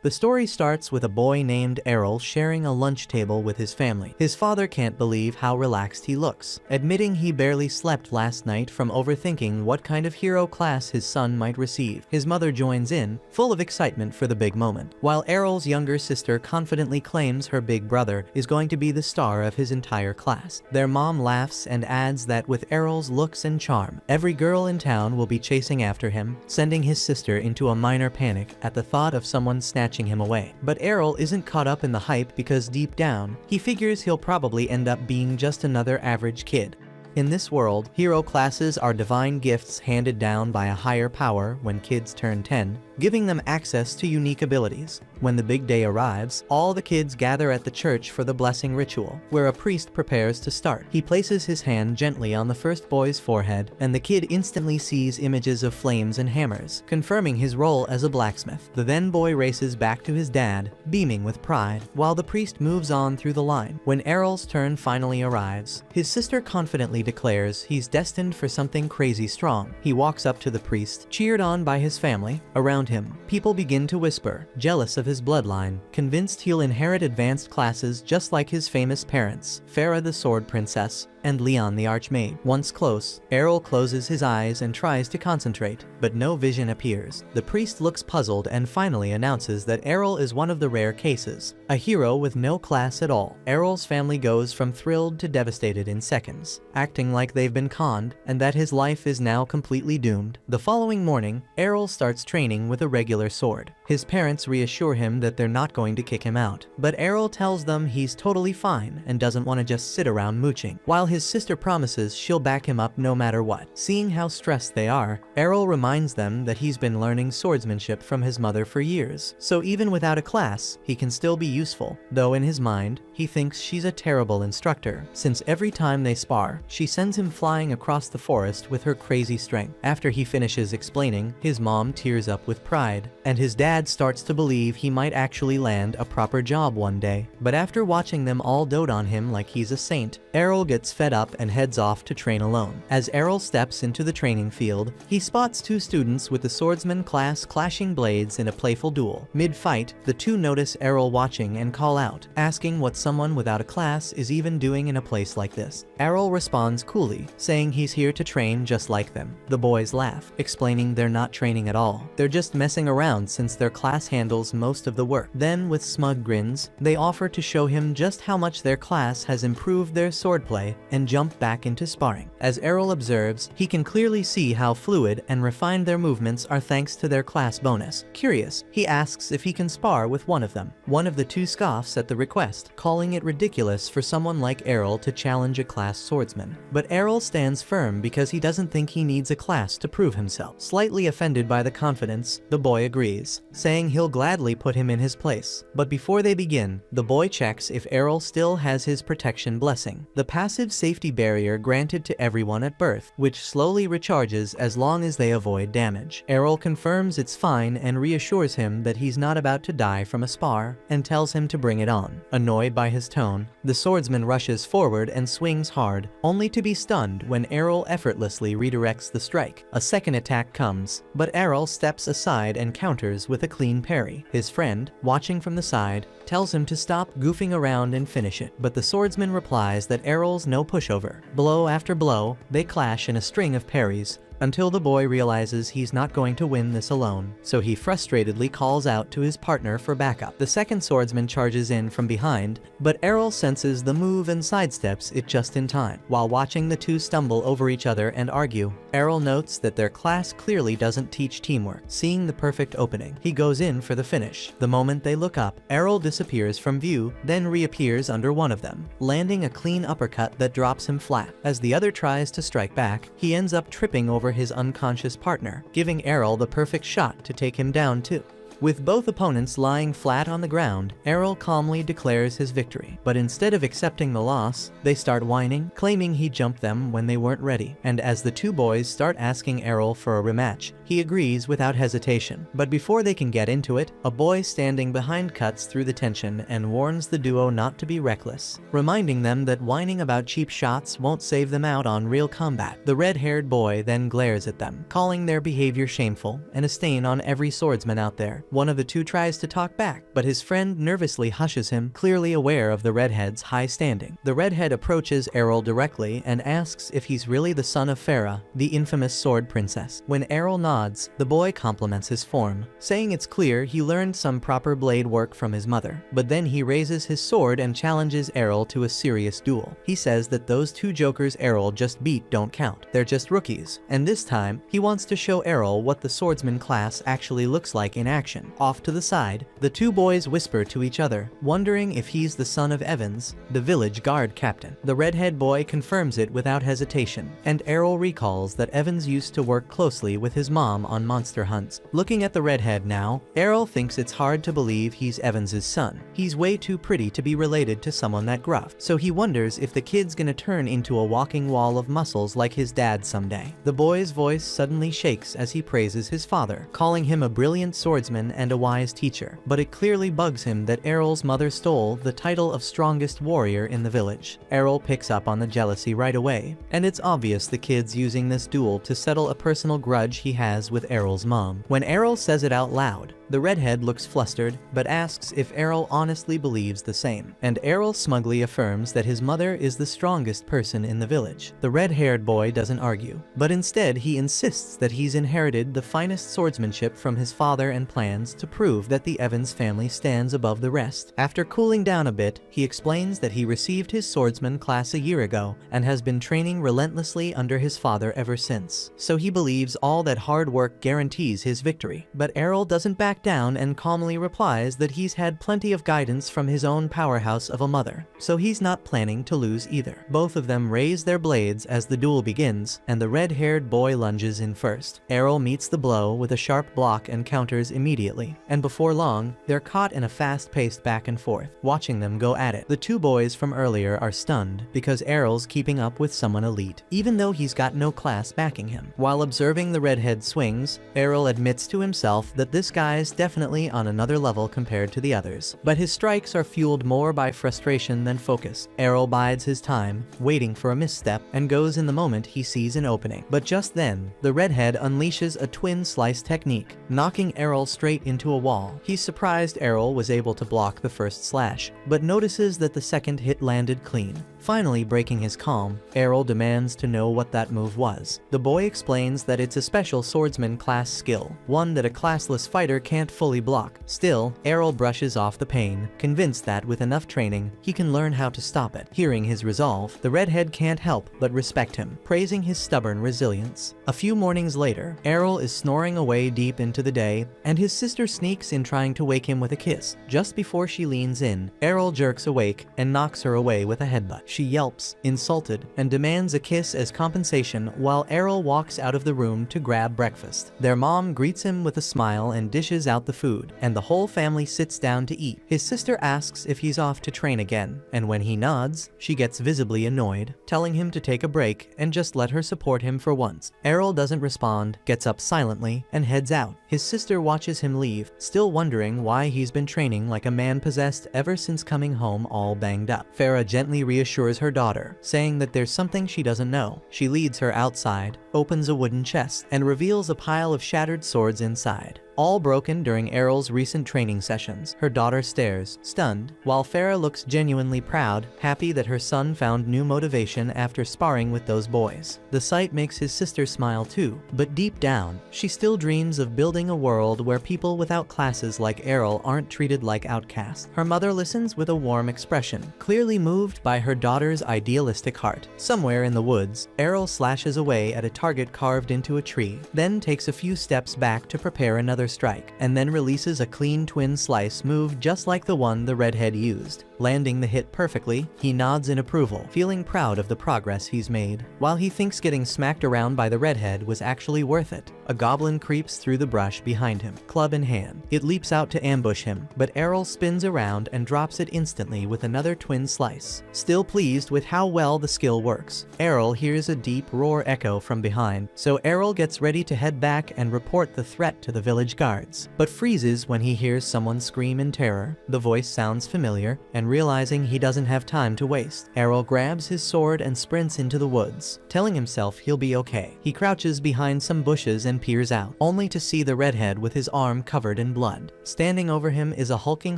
The story starts with a boy named Errol sharing a lunch table with his family. His father can't believe how relaxed he looks, admitting he barely slept last night from overthinking what kind of hero class his son might receive. His mother joins in, full of excitement for the big moment, while Errol's younger sister confidently claims her big brother is going to be the star of his entire class. Their mom laughs and adds that with Errol's looks and charm, every girl in town will be chasing after him, sending his sister into a minor panic at the thought of someone snatching him away. But Errol isn't caught up in the hype because deep down, he figures he'll probably end up being just another average kid. In this world, hero classes are divine gifts handed down by a higher power when kids turn 10, giving them access to unique abilities. When the big day arrives, all the kids gather at the church for the blessing ritual, where a priest prepares to start. He places his hand gently on the first boy's forehead, and the kid instantly sees images of flames and hammers, confirming his role as a blacksmith. The then boy races back to his dad, beaming with pride, while the priest moves on through the line. When Errol's turn finally arrives, his sister confidently declares he's destined for something crazy strong. He walks up to the priest, cheered on by his family. Around him, people begin to whisper, jealous of his bloodline, convinced he'll inherit advanced classes just like his famous parents, Farah the Sword Princess and Leon the Archmage. Once close, Errol closes his eyes and tries to concentrate, but no vision appears. The priest looks puzzled and finally announces that Errol is one of the rare cases, a hero with no class at all. Errol's family goes from thrilled to devastated in seconds, acting like they've been conned and that his life is now completely doomed. The following morning, Errol starts training with a regular sword. His parents reassure him that they're not going to kick him out, but Errol tells them he's totally fine and doesn't want to just sit around mooching, while his sister promises she'll back him up no matter what. Seeing how stressed they are, Errol reminds them that he's been learning swordsmanship from his mother for years, so even without a class, he can still be useful, though in his mind, he thinks she's a terrible instructor, since every time they spar, she sends him flying across the forest with her crazy strength. After he finishes explaining, his mom tears up with pride, and his dad starts to believe he might actually land a proper job one day. But after watching them all dote on him like he's a saint, Errol gets fed up and heads off to train alone. As Errol steps into the training field, he spots two students with the swordsman class clashing blades in a playful duel. Mid-fight, the two notice Errol watching and call out, asking what someone without a class is even doing in a place like this. Errol responds coolly, saying he's here to train just like them. The boys laugh, explaining they're not training at all. They're just messing around since their class handles most of the work. Then, with smug grins, they offer to show him just how much their class has improved their swordplay and jump back into sparring. As Errol observes, he can clearly see how fluid and refined their movements are thanks to their class bonus. Curious, he asks if he can spar with one of them. One of the two scoffs at the request, calling it ridiculous for someone like Errol to challenge a class swordsman. But Errol stands firm because he doesn't think he needs a class to prove himself. Slightly offended by the confidence, the boy agrees, saying he'll gladly put him in his place. But before they begin, the boy checks if Errol still has his protection blessing, the passive safety barrier granted to everyone at birth, which slowly recharges as long as they avoid damage. Errol confirms it's fine and reassures him that he's not about to die from a spar, and tells him to bring it on. Annoyed by his tone, the swordsman rushes forward and swings hard, only to be stunned when Errol effortlessly redirects the strike. A second attack comes, but Errol steps aside and counters with a clean parry. His friend, watching from the side, tells him to stop goofing around and finish it, but the swordsman replies that Errol's no pushover. Blow after blow, they clash in a string of parries, until the boy realizes he's not going to win this alone, so he frustratedly calls out to his partner for backup. The second swordsman charges in from behind, but Errol senses the move and sidesteps it just in time. While watching the two stumble over each other and argue, Errol notes that their class clearly doesn't teach teamwork. Seeing the perfect opening, he goes in for the finish. The moment they look up, Errol disappears from view, then reappears under one of them, landing a clean uppercut that drops him flat. As the other tries to strike back, he ends up tripping over his unconscious partner, giving Errol the perfect shot to take him down too. With both opponents lying flat on the ground, Errol calmly declares his victory. But instead of accepting the loss, they start whining, claiming he jumped them when they weren't ready. And as the two boys start asking Errol for a rematch, He agrees without hesitation, but before they can get into it, a boy standing behind cuts through the tension and warns the duo not to be reckless, reminding them that whining about cheap shots won't save them out on real combat. The red-haired boy then glares at them, calling their behavior shameful and a stain on every swordsman out there. One of the two tries to talk back, but his friend nervously hushes him, clearly aware of the redhead's high standing. The redhead approaches Errol directly and asks if he's really the son of Farah, the infamous sword princess. When Errol nods, the boy compliments his form, saying it's clear he learned some proper blade work from his mother. But then he raises his sword and challenges Errol to a serious duel. He says that those two jokers Errol just beat don't count, they're just rookies, and this time, he wants to show Errol what the swordsman class actually looks like in action. Off to the side, the two boys whisper to each other, wondering if he's the son of Evans, the village guard captain. The redhead boy confirms it without hesitation, and Errol recalls that Evans used to work closely with his mom on monster hunts. Looking at the redhead now, Errol thinks it's hard to believe he's Evans's son. He's way too pretty to be related to someone that gruff, so he wonders if the kid's gonna turn into a walking wall of muscles like his dad someday. The boy's voice suddenly shakes as he praises his father, calling him a brilliant swordsman and a wise teacher, but it clearly bugs him that Errol's mother stole the title of strongest warrior in the village. Errol picks up on the jealousy right away, and it's obvious the kid's using this duel to settle a personal grudge he has with Errol's mom. When Errol says it out loud, the redhead looks flustered, but asks if Errol honestly believes the same, and Errol smugly affirms that his mother is the strongest person in the village. The red-haired boy doesn't argue, but instead he insists that he's inherited the finest swordsmanship from his father and plans to prove that the Evans family stands above the rest. After cooling down a bit, he explains that he received his swordsman class a year ago and has been training relentlessly under his father ever since, so he believes all that hard work guarantees his victory. But Errol doesn't back down and calmly replies that he's had plenty of guidance from his own powerhouse of a mother, so he's not planning to lose either. Both of them raise their blades as the duel begins, and the red-haired boy lunges in first. Errol meets the blow with a sharp block and counters immediately, and before long, they're caught in a fast-paced back and forth, watching them go at it. The two boys from earlier are stunned because Errol's keeping up with someone elite, even though he's got no class backing him. While observing the redhead swings, Errol admits to himself that this guy's definitely on another level compared to the others, but his strikes are fueled more by frustration than focus. Errol bides his time, waiting for a misstep, and goes in the moment he sees an opening. But just then, the redhead unleashes a twin slice technique, knocking Errol straight into a wall. He's surprised Errol was able to block the first slash, but notices that the second hit landed clean. Finally breaking his calm, Errol demands to know what that move was. The boy explains that it's a special swordsman class skill, one that a classless fighter can't fully block. Still, Errol brushes off the pain, convinced that with enough training, he can learn how to stop it. Hearing his resolve, the redhead can't help but respect him, praising his stubborn resilience. A few mornings later, Errol is snoring away deep into the day, and his sister sneaks in trying to wake him with a kiss. Just before she leans in, Errol jerks awake and knocks her away with a headbutt. She yelps, insulted, and demands a kiss as compensation while Errol walks out of the room to grab breakfast. Their mom greets him with a smile and dishes out the food, and the whole family sits down to eat. His sister asks if he's off to train again, and when he nods, she gets visibly annoyed, telling him to take a break and just let her support him for once. Errol doesn't respond, gets up silently, and heads out. His sister watches him leave, still wondering why he's been training like a man possessed ever since coming home all banged up. Farah gently reassures her daughter, saying that there's something she doesn't know. She leads her outside, opens a wooden chest, and reveals a pile of shattered swords inside, all broken during Errol's recent training sessions. Her daughter stares, stunned, while Farah looks genuinely proud, happy that her son found new motivation after sparring with those boys. The sight makes his sister smile too, but deep down, she still dreams of building a world where people without classes like Errol aren't treated like outcasts. Her mother listens with a warm expression, clearly moved by her daughter's idealistic heart. Somewhere in the woods, Errol slashes away at a target carved into a tree, then takes a few steps back to prepare another strike, and then releases a clean twin slice move just like the one the redhead used. Landing the hit perfectly, he nods in approval, feeling proud of the progress he's made. While he thinks getting smacked around by the redhead was actually worth it, a goblin creeps through the brush behind him, club in hand. It leaps out to ambush him, but Errol spins around and drops it instantly with another twin slice. Still pleased with how well the skill works, Errol hears a deep roar echo from behind behind, so Errol gets ready to head back and report the threat to the village guards, but freezes when he hears someone scream in terror. The voice sounds familiar, and realizing he doesn't have time to waste, Errol grabs his sword and sprints into the woods, telling himself he'll be okay. He crouches behind some bushes and peers out, only to see the redhead with his arm covered in blood. Standing over him is a hulking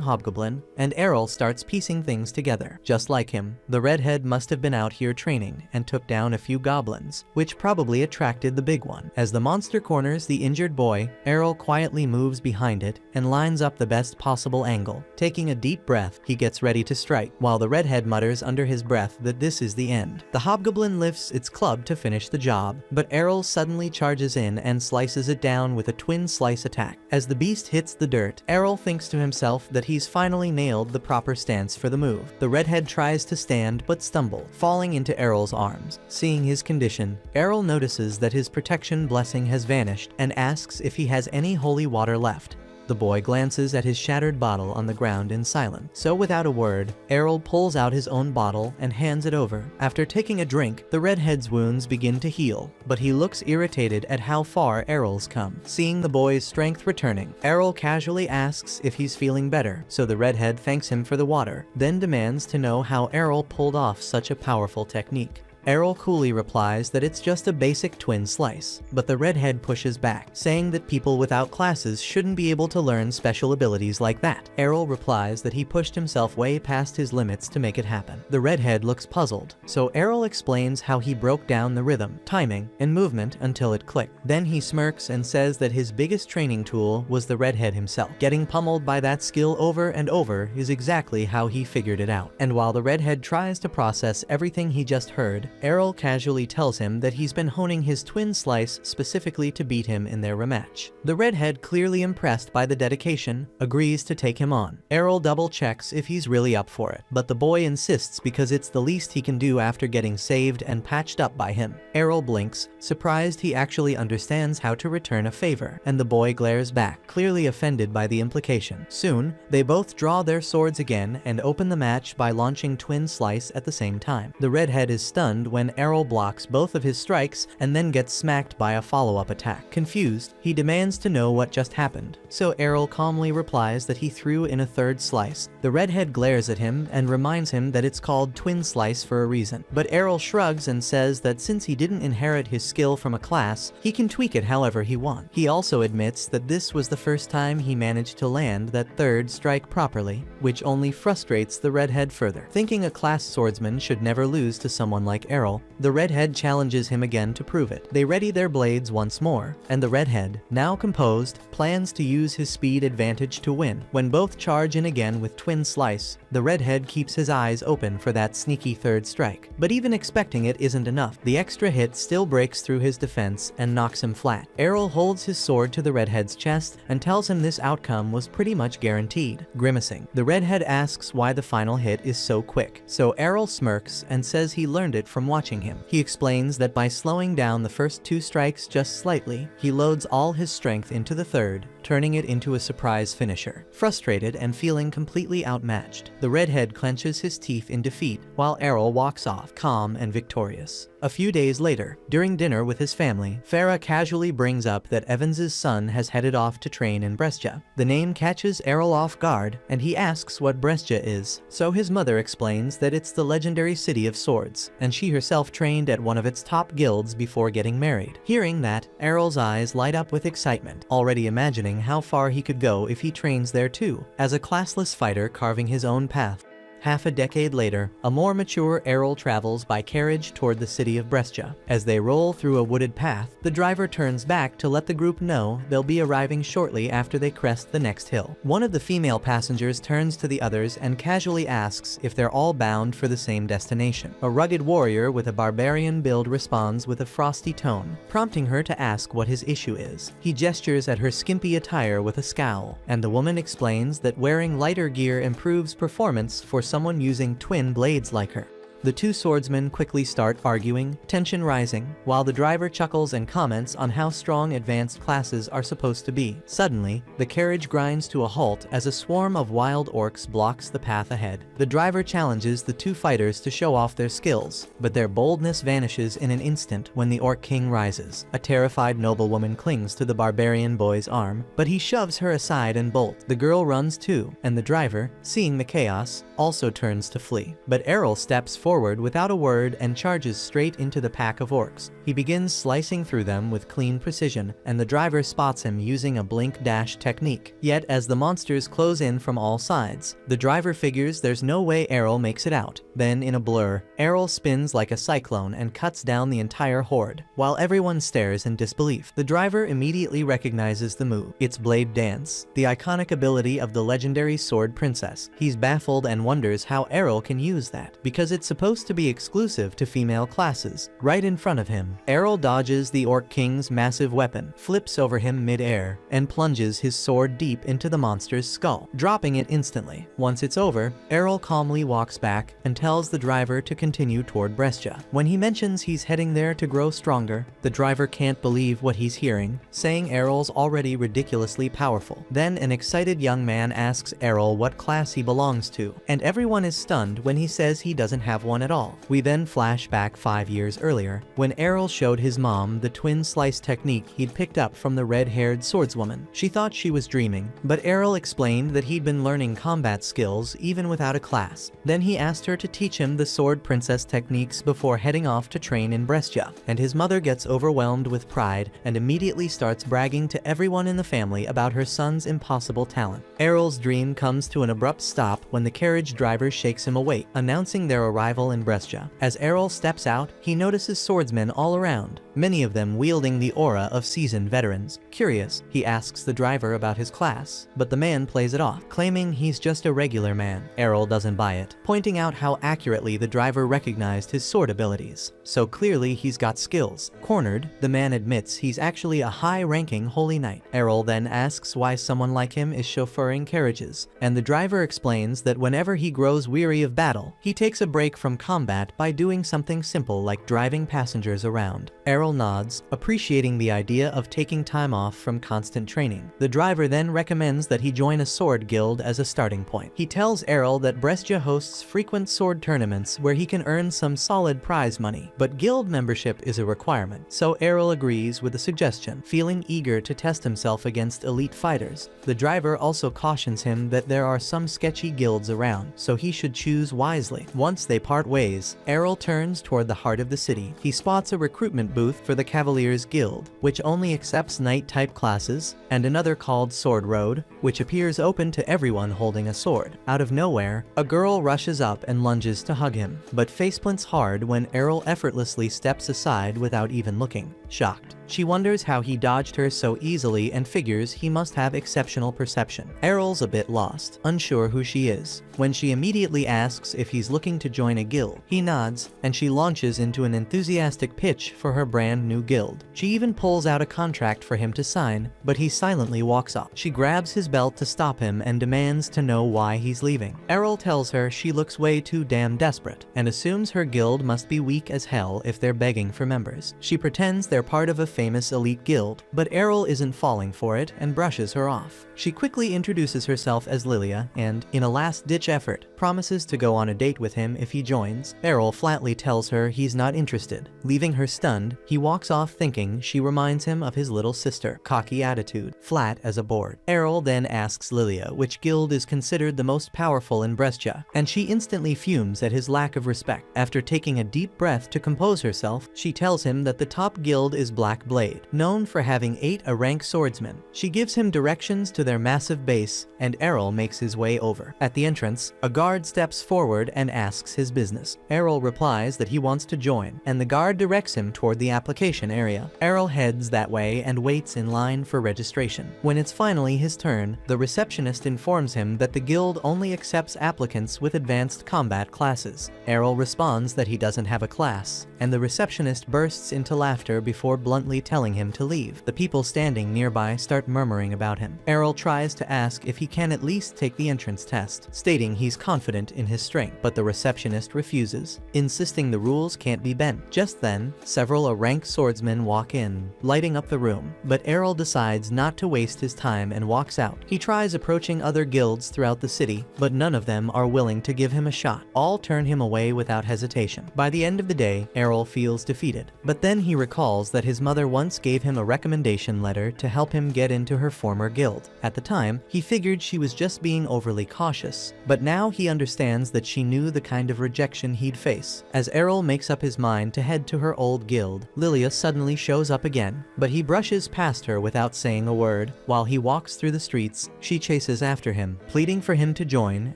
hobgoblin, and Errol starts piecing things together. Just like him, the redhead must have been out here training and took down a few goblins, which probably attracted the big one. As the monster corners the injured boy, Errol quietly moves behind it and lines up the best possible angle. Taking a deep breath, he gets ready to strike, while the redhead mutters under his breath that this is the end. The hobgoblin lifts its club to finish the job, but Errol suddenly charges in and slices it down with a twin slice attack. As the beast hits the dirt, Errol thinks to himself that he's finally nailed the proper stance for the move. The redhead tries to stand but stumbles, falling into Errol's arms. Seeing his condition, Errol notices that his protection blessing has vanished and asks if he has any holy water left. The boy glances at his shattered bottle on the ground in silence. So without a word, Errol pulls out his own bottle and hands it over. After taking a drink, the redhead's wounds begin to heal, but he looks irritated at how far Errol's come. Seeing the boy's strength returning, Errol casually asks if he's feeling better, so the redhead thanks him for the water, then demands to know how Errol pulled off such a powerful technique. Errol coolly replies that it's just a basic twin slice, but the redhead pushes back, saying that people without classes shouldn't be able to learn special abilities like that. Errol replies that he pushed himself way past his limits to make it happen. The redhead looks puzzled, so Errol explains how he broke down the rhythm, timing, and movement until it clicked. Then he smirks and says that his biggest training tool was the redhead himself. Getting pummeled by that skill over and over is exactly how he figured it out. And while the redhead tries to process everything he just heard, Errol casually tells him that he's been honing his twin slice specifically to beat him in their rematch. The redhead, clearly impressed by the dedication, agrees to take him on. Errol double checks if he's really up for it, but the boy insists because it's the least he can do after getting saved and patched up by him. Errol blinks, surprised he actually understands how to return a favor, and the boy glares back, clearly offended by the implication. Soon, they both draw their swords again and open the match by launching twin slice at the same time. The redhead is stunned when Errol blocks both of his strikes and then gets smacked by a follow-up attack. Confused, he demands to know what just happened, so Errol calmly replies that he threw in a third slice. The redhead glares at him and reminds him that it's called twin slice for a reason, but Errol shrugs and says that since he didn't inherit his skill from a class, he can tweak it however he wants. He also admits that this was the first time he managed to land that third strike properly, which only frustrates the redhead further. Thinking a class swordsman should never lose to someone like Errol, the redhead challenges him again to prove it. They ready their blades once more, and the redhead, now composed, plans to use his speed advantage to win. When both charge in again with twin slice, the redhead keeps his eyes open for that sneaky third strike. But even expecting it isn't enough. The extra hit still breaks through his defense and knocks him flat. Errol holds his sword to the redhead's chest and tells him this outcome was pretty much guaranteed. Grimacing, the redhead asks why the final hit is so quick, so Errol smirks and says he learned it from watching him. He explains that by slowing down the first two strikes just slightly, he loads all his strength into the third, turning it into a surprise finisher. Frustrated and feeling completely outmatched, the redhead clenches his teeth in defeat while Errol walks off, calm and victorious. A few days later, during dinner with his family, Farah casually brings up that Evans's son has headed off to train in Brescia. The name catches Errol off guard, and he asks what Brescia is, so his mother explains that it's the legendary city of swords, and she herself trained at one of its top guilds before getting married. Hearing that, Errol's eyes light up with excitement, already imagining how far he could go if he trains there too, as a classless fighter carving his own path. Half a decade later, a more mature Errol travels by carriage toward the city of Brescia. As they roll through a wooded path, the driver turns back to let the group know they'll be arriving shortly after they crest the next hill. One of the female passengers turns to the others and casually asks if they're all bound for the same destination. A rugged warrior with a barbarian build responds with a frosty tone, prompting her to ask what his issue is. He gestures at her skimpy attire with a scowl, and the woman explains that wearing lighter gear improves performance for someone using twin blades like her. The two swordsmen quickly start arguing, tension rising, while the driver chuckles and comments on how strong advanced classes are supposed to be. Suddenly, the carriage grinds to a halt as a swarm of wild orcs blocks the path ahead. The driver challenges the two fighters to show off their skills, but their boldness vanishes in an instant when the Orc King rises. A terrified noblewoman clings to the barbarian boy's arm, but he shoves her aside and bolts. The girl runs too, and the driver, seeing the chaos, also turns to flee. But Errol steps forward without a word and charges straight into the pack of orcs. He begins slicing through them with clean precision, and the driver spots him using a blink dash technique. Yet as the monsters close in from all sides, the driver figures there's no way Errol makes it out. Then in a blur, Errol spins like a cyclone and cuts down the entire horde. While everyone stares in disbelief, the driver immediately recognizes the move. It's Blade Dance, the iconic ability of the legendary sword princess. He's baffled and wonders how Errol can use that, because it's supposed to be exclusive to female classes. Right in front of him, Errol dodges the Orc King's massive weapon, flips over him mid-air, and plunges his sword deep into the monster's skull, dropping it instantly. Once it's over, Errol calmly walks back and tells the driver to continue toward Brescia. When he mentions he's heading there to grow stronger, the driver can't believe what he's hearing, saying Errol's already ridiculously powerful. Then an excited young man asks Errol what class he belongs to, and everyone is stunned when he says he doesn't have one at all. We then flash back 5 years earlier, when Errol showed his mom the twin slice technique he'd picked up from the red-haired swordswoman. She thought she was dreaming, but Errol explained that he'd been learning combat skills even without a class. Then he asked her to teach him the sword princess techniques before heading off to train in Brescia, and his mother gets overwhelmed with pride and immediately starts bragging to everyone in the family about her son's impossible talent. Errol's dream comes to an abrupt stop when the carriage driver shakes him awake, announcing their arrival in Brescia. As Errol steps out, he notices swordsmen all around, many of them wielding the aura of seasoned veterans. Curious, he asks the driver about his class, but the man plays it off, claiming he's just a regular man. Errol doesn't buy it, pointing out how accurately the driver recognized his sword abilities. So clearly he's got skills. Cornered, the man admits he's actually a high-ranking holy knight. Errol then asks why someone like him is chauffeuring carriages, and the driver explains that whenever he grows weary of battle, he takes a break from combat by doing something simple like driving passengers around. Errol nods, appreciating the idea of taking time off from constant training. The driver then recommends that he join a sword guild as a starting point. He tells Errol that Brescia hosts frequent sword tournaments where he can earn some solid prize money, but guild membership is a requirement, so Errol agrees with the suggestion, feeling eager to test himself against elite fighters. The driver also cautions him that there are some sketchy guilds around, so he should choose wisely. Once they part ways, Errol turns toward the heart of the city. He spots a recruitment booth for the Cavaliers Guild, which only accepts knight-type classes, and another called Sword Road, which appears open to everyone holding a sword. Out of nowhere, a girl rushes up and lunges to hug him, but faceplants hard when Errol effortlessly steps aside without even looking. Shocked, she wonders how he dodged her so easily and figures he must have exceptional perception. Errol's a bit lost, unsure who she is, when she immediately asks if he's looking to join a guild. He nods, and she launches into an enthusiastic pitch for her brand new guild. She even pulls out a contract for him to sign, but he silently walks off. She grabs his belt to stop him and demands to know why he's leaving. Errol tells her she looks way too damn desperate, and assumes her guild must be weak as hell if they're begging for members. She pretends they're part of a famous elite guild, but Errol isn't falling for it and brushes her off. She quickly introduces herself as Lilia and, in a last-ditch effort, promises to go on a date with him if he joins. Errol flatly tells her he's not interested. Leaving her stunned, he walks off thinking she reminds him of his little sister. Cocky attitude, flat as a board. Errol then asks Lilia which guild is considered the most powerful in Brescia, and she instantly fumes at his lack of respect. After taking a deep breath to compose herself, she tells him that the top guild is Black Blade, known for having 8 rank swordsmen. She gives him directions to their massive base, and Errol makes his way over. At the entrance, a guard steps forward and asks his business. Errol replies that he wants to join, and the guard directs him toward the application area. Errol heads that way and waits in line for registration. When it's finally his turn, the receptionist informs him that the guild only accepts applicants with advanced combat classes. Errol responds that he doesn't have a class, and the receptionist bursts into laughter before bluntly blatantly telling him to leave. The people standing nearby start murmuring about him. Errol tries to ask if he can at least take the entrance test, stating he's confident in his strength, but the receptionist refuses, insisting the rules can't be bent. Just then, several rank swordsmen walk in, lighting up the room, but Errol decides not to waste his time and walks out. He tries approaching other guilds throughout the city, but none of them are willing to give him a shot. All turn him away without hesitation. By the end of the day, Errol feels defeated, but then he recalls that his mother once gave him a recommendation letter to help him get into her former guild. At the time, he figured she was just being overly cautious, but now he understands that she knew the kind of rejection he'd face. As Errol makes up his mind to head to her old guild, Lilia suddenly shows up again, but he brushes past her without saying a word. While he walks through the streets, she chases after him, pleading for him to join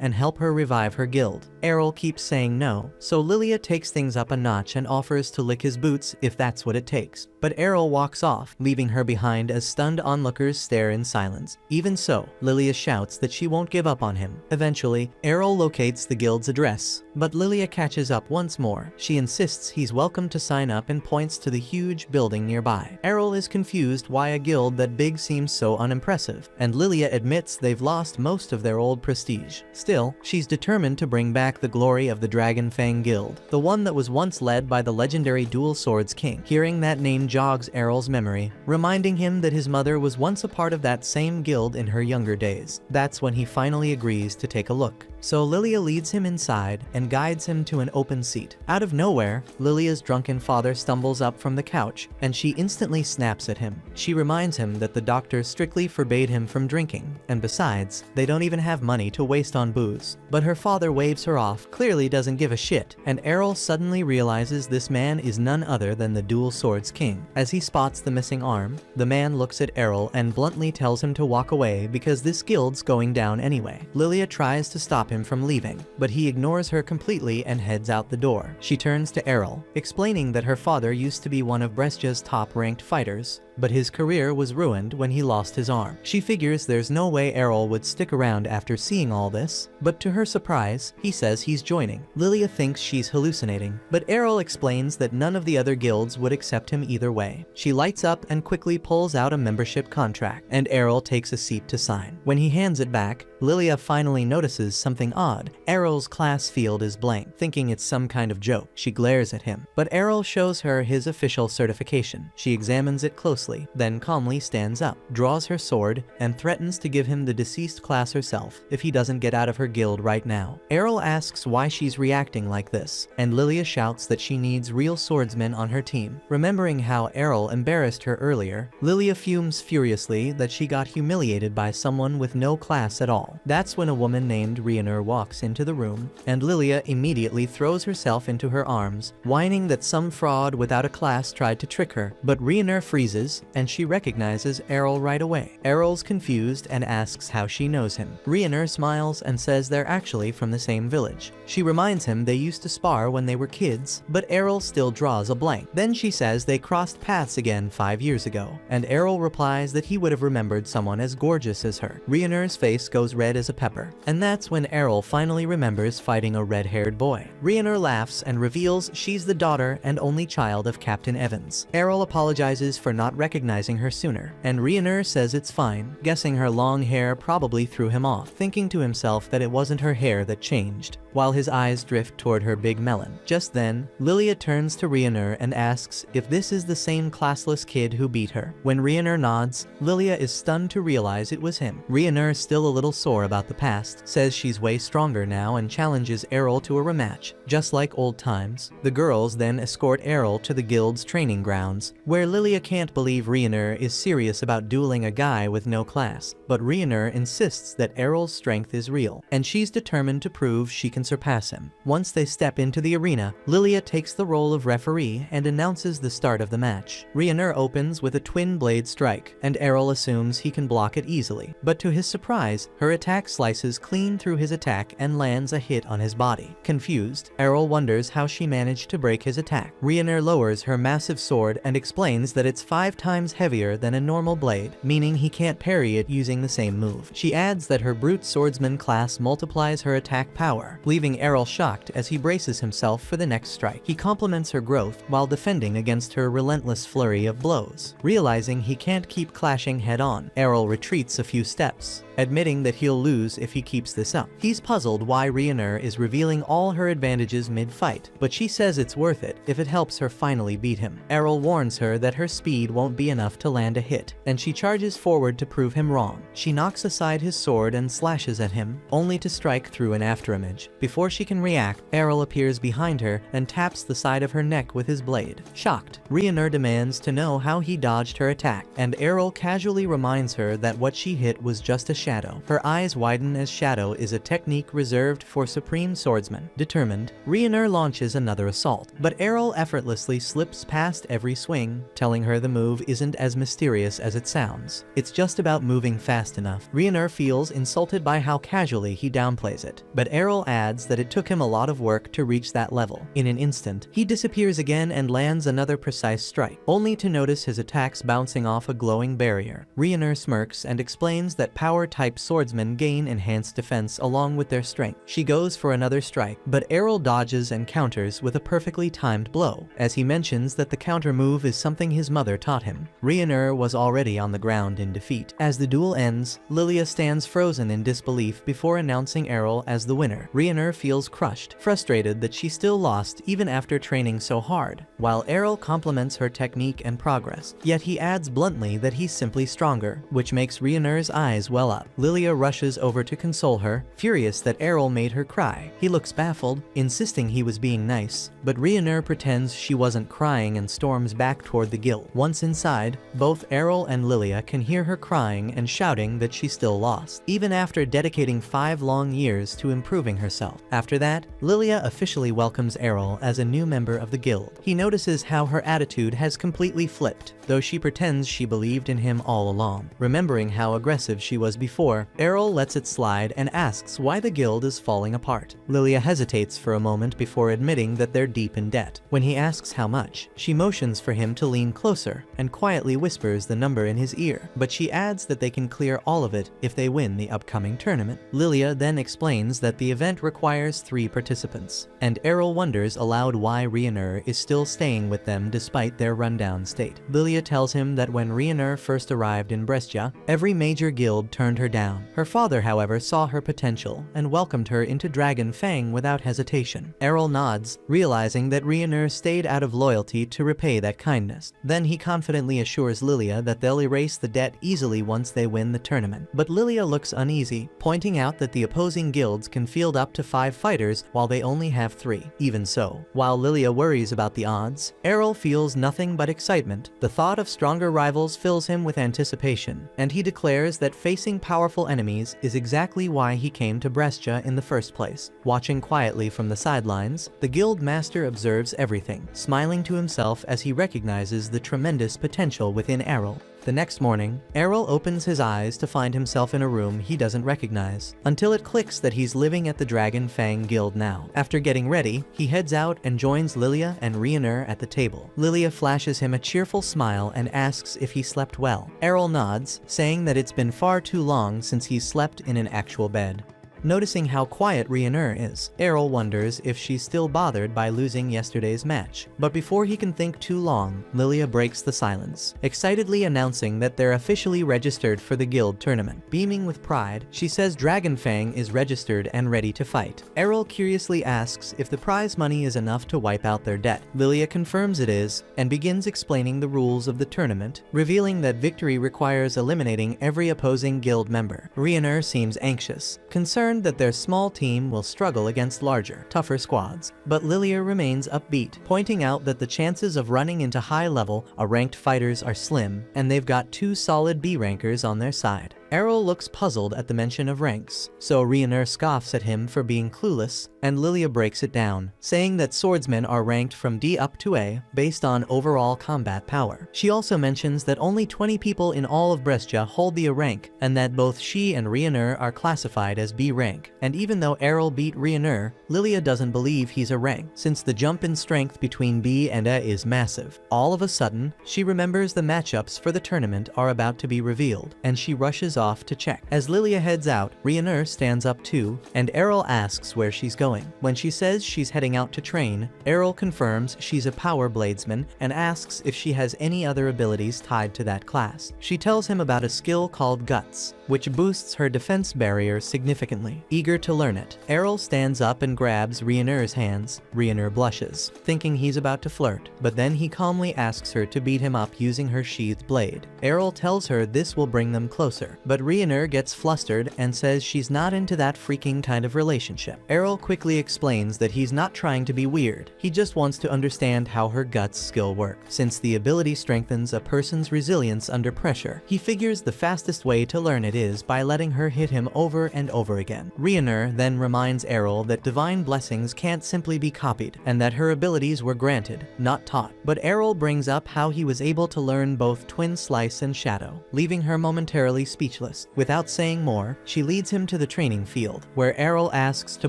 and help her revive her guild. Errol keeps saying no, so Lilia takes things up a notch and offers to lick his boots if that's what it takes. But Errol walks off, leaving her behind as stunned onlookers stare in silence. Even so, Lilia shouts that she won't give up on him. Eventually, Errol locates the guild's address, but Lilia catches up once more. She insists he's welcome to sign up and points to the huge building nearby. Errol is confused why a guild that big seems so unimpressive, and Lilia admits they've lost most of their old prestige. Still, she's determined to bring back the glory of the Dragon Fang Guild, the one that was once led by the legendary Dual Swords King. Hearing that name jogs Errol's memory, reminding him that his mother was once a part of that same guild in her younger days. That's when he finally agrees to take a look. So Lilia leads him inside and guides him to an open seat. Out of nowhere, Lilia's drunken father stumbles up from the couch, and she instantly snaps at him. She reminds him that the doctor strictly forbade him from drinking, and besides, they don't even have money to waste on booze. But her father waves her off, clearly doesn't give a shit, and Errol suddenly realizes this man is none other than the Dual Swords King. As he spots the missing arm, the man looks at Errol and bluntly tells him to walk away because this guild's going down anyway. Lilia tries to stop him from leaving, but he ignores her completely and heads out the door. She turns to Errol, explaining that her father used to be one of Brescia's top-ranked fighters, but his career was ruined when he lost his arm. She figures there's no way Errol would stick around after seeing all this, but to her surprise, he says he's joining. Lilia thinks she's hallucinating, but Errol explains that none of the other guilds would accept him either way. She lights up and quickly pulls out a membership contract, and Errol takes a seat to sign. When he hands it back, Lilia finally notices something odd. Errol's class field is blank, thinking it's some kind of joke. She glares at him, but Errol shows her his official certification. She examines it closely, then calmly stands up, draws her sword, and threatens to give him the deceased class herself if he doesn't get out of her guild right now. Errol asks why she's reacting like this, and Lilia shouts that she needs real swordsmen on her team. Remembering how Errol embarrassed her earlier, Lilia fumes furiously that she got humiliated by someone with no class at all. That's when a woman named Rhiannon walks into the room, and Lilia immediately throws herself into her arms, whining that some fraud without a class tried to trick her. But Rhiannon freezes, and she recognizes Errol right away. Errol's confused and asks how she knows him. Rhiannon smiles and says they're actually from the same village. She reminds him they used to spar when they were kids, but Errol still draws a blank. Then she says they crossed paths again 5 years ago, and Errol replies that he would have remembered someone as gorgeous as her. Rhiannon's face goes red as a pepper, and that's when Errol finally remembers fighting a red-haired boy. Rhiannon laughs and reveals she's the daughter and only child of Captain Evans. Errol apologizes for not recognizing her sooner, and Rhiannon says it's fine, guessing her long hair probably threw him off, thinking to himself that it wasn't her hair that changed, while his eyes drift toward her big melon. Just then, Lilia turns to Rhiannon and asks if this is the same classless kid who beat her. When Rhiannon nods, Lilia is stunned to realize it was him. Rhiannon, still a little sore about the past, says she's way stronger now and challenges Errol to a rematch. Just like old times, the girls then escort Errol to the guild's training grounds, where Lilia can't believe Rhiannon is serious about dueling a guy with no class. But Rhiannon insists that Errol's strength is real, and she's determined to prove she can surpass him. Once they step into the arena, Lilia takes the role of referee and announces the start of the match. Rhiannon opens with a twin blade strike, and Errol assumes he can block it easily. But to his surprise, her attack slices clean through his attack and lands a hit on his body. Confused, Errol wonders how she managed to break his attack. Rhiannon lowers her massive sword and explains that it's 5 5 times heavier than a normal blade, meaning he can't parry it using the same move. She adds that her brute swordsman class multiplies her attack power, leaving Errol shocked as he braces himself for the next strike. He compliments her growth while defending against her relentless flurry of blows. Realizing he can't keep clashing head-on, Errol retreats a few steps, admitting that he'll lose if he keeps this up. He's puzzled why Ryuner is revealing all her advantages mid-fight, but she says it's worth it if it helps her finally beat him. Errol warns her that her speed won't be enough to land a hit, and she charges forward to prove him wrong. She knocks aside his sword and slashes at him, only to strike through an afterimage. Before she can react, Errol appears behind her and taps the side of her neck with his blade. Shocked, Ryuner demands to know how he dodged her attack, and Errol casually reminds her that what she hit was just a shadow. Her eyes widen as shadow is a technique reserved for supreme swordsmen. Determined, Ryuner launches another assault, but Errol effortlessly slips past every swing, telling her the move isn't as mysterious as it sounds. It's just about moving fast enough. Ryuner feels insulted by how casually he downplays it, but Errol adds that it took him a lot of work to reach that level. In an instant, he disappears again and lands another precise strike, only to notice his attacks bouncing off a glowing barrier. Ryuner smirks and explains that power-type swordsmen gain enhanced defense along with their strength. She goes for another strike, but Errol dodges and counters with a perfectly timed blow, as he mentions that the counter move is something his mother taught him. Ryuner was already on the ground in defeat. As the duel ends, Lilia stands frozen in disbelief before announcing Errol as the winner. Ryuner feels crushed, frustrated that she still lost even after training so hard, while Errol compliments her technique and progress. Yet he adds bluntly that he's simply stronger, which makes Ryuner's eyes well up. Lilia rushes over to console her, furious that Errol made her cry. He looks baffled, insisting he was being nice, but Ryuner pretends she wasn't crying and storms back toward the guild. Once inside, both Errol and Lilia can hear her crying and shouting that she still lost, even after dedicating 5 long years to improving herself. After that, Lilia officially welcomes Errol as a new member of the guild. He notices how her attitude has completely flipped, though she pretends she believed in him all along. Remembering how aggressive she was before, Errol lets it slide and asks why the guild is falling apart. Lilia hesitates for a moment before admitting that they're deep in debt. When he asks how much, she motions for him to lean closer and quietly whispers the number in his ear, but she adds that they can clear all of it if they win the upcoming tournament. Lilia then explains that the event requires 3 participants, and Errol wonders aloud why Ryuner is still staying with them despite their rundown state. Lilia tells him that when Ryuner first arrived in Brescia, every major guild turned her down. Her father, however, saw her potential and welcomed her into Dragon Fang without hesitation. Errol nods, realizing that Ryuner stayed out of loyalty to repay that kindness. Then he confidently assures Lilia that they'll erase the debt easily once they win the tournament. But Lilia looks uneasy, pointing out that the opposing guilds can field up to 5 fighters while they only have 3. Even so, while Lilia worries about the odds, Errol feels nothing but excitement. The thought of stronger rivals fills him with anticipation, and he declares that facing powerful enemies is exactly why he came to Brescia in the first place. Watching quietly from the sidelines, the guild master observes everything, smiling to himself as he recognizes the tremendous potential within Errol. The next morning, Errol opens his eyes to find himself in a room he doesn't recognize, until it clicks that he's living at the Dragon Fang Guild now. After getting ready, he heads out and joins Lilia and Ryuner at the table. Lilia flashes him a cheerful smile and asks if he slept well. Errol nods, saying that it's been far too long since he's slept in an actual bed. Noticing how quiet Ryuner is, Errol wonders if she's still bothered by losing yesterday's match. But before he can think too long, Lilia breaks the silence, excitedly announcing that they're officially registered for the guild tournament. Beaming with pride, she says Dragon Fang is registered and ready to fight. Errol curiously asks if the prize money is enough to wipe out their debt. Lilia confirms it is, and begins explaining the rules of the tournament, revealing that victory requires eliminating every opposing guild member. Ryuner seems anxious, concerned that their small team will struggle against larger, tougher squads. But Lilia remains upbeat, pointing out that the chances of running into high-level, ranked fighters are slim, and they've got 2 solid B rankers on their side. Errol looks puzzled at the mention of ranks, so Ryuner scoffs at him for being clueless, and Lilia breaks it down, saying that swordsmen are ranked from D up to A based on overall combat power. She also mentions that only 20 people in all of Brescia hold the A rank, and that both she and Ryuner are classified as B rank. And even though Errol beat Ryuner, Lilia doesn't believe he's a rank, since the jump in strength between B and A is massive. All of a sudden, she remembers the matchups for the tournament are about to be revealed, and she rushes off to check. As Lilia heads out, Ryuner stands up too, and Errol asks where she's going. When she says she's heading out to train, Errol confirms she's a power bladesman and asks if she has any other abilities tied to that class. She tells him about a skill called Guts, which boosts her defense barrier significantly. Eager to learn it, Errol stands up and grabs Ryuner's hands. Ryuner blushes, thinking he's about to flirt, but then he calmly asks her to beat him up using her sheathed blade. Errol tells her this will bring them closer, but Ryuner gets flustered and says she's not into that freaking kind of relationship. Errol quickly explains that he's not trying to be weird, he just wants to understand how her Guts skill works. Since the ability strengthens a person's resilience under pressure, he figures the fastest way to learn it is by letting her hit him over and over again. Ryuner then reminds Errol that divine blessings can't simply be copied, and that her abilities were granted, not taught. But Errol brings up how he was able to learn both Twin Slice and Shadow, leaving her momentarily speechless. Without saying more, she leads him to the training field, where Errol asks to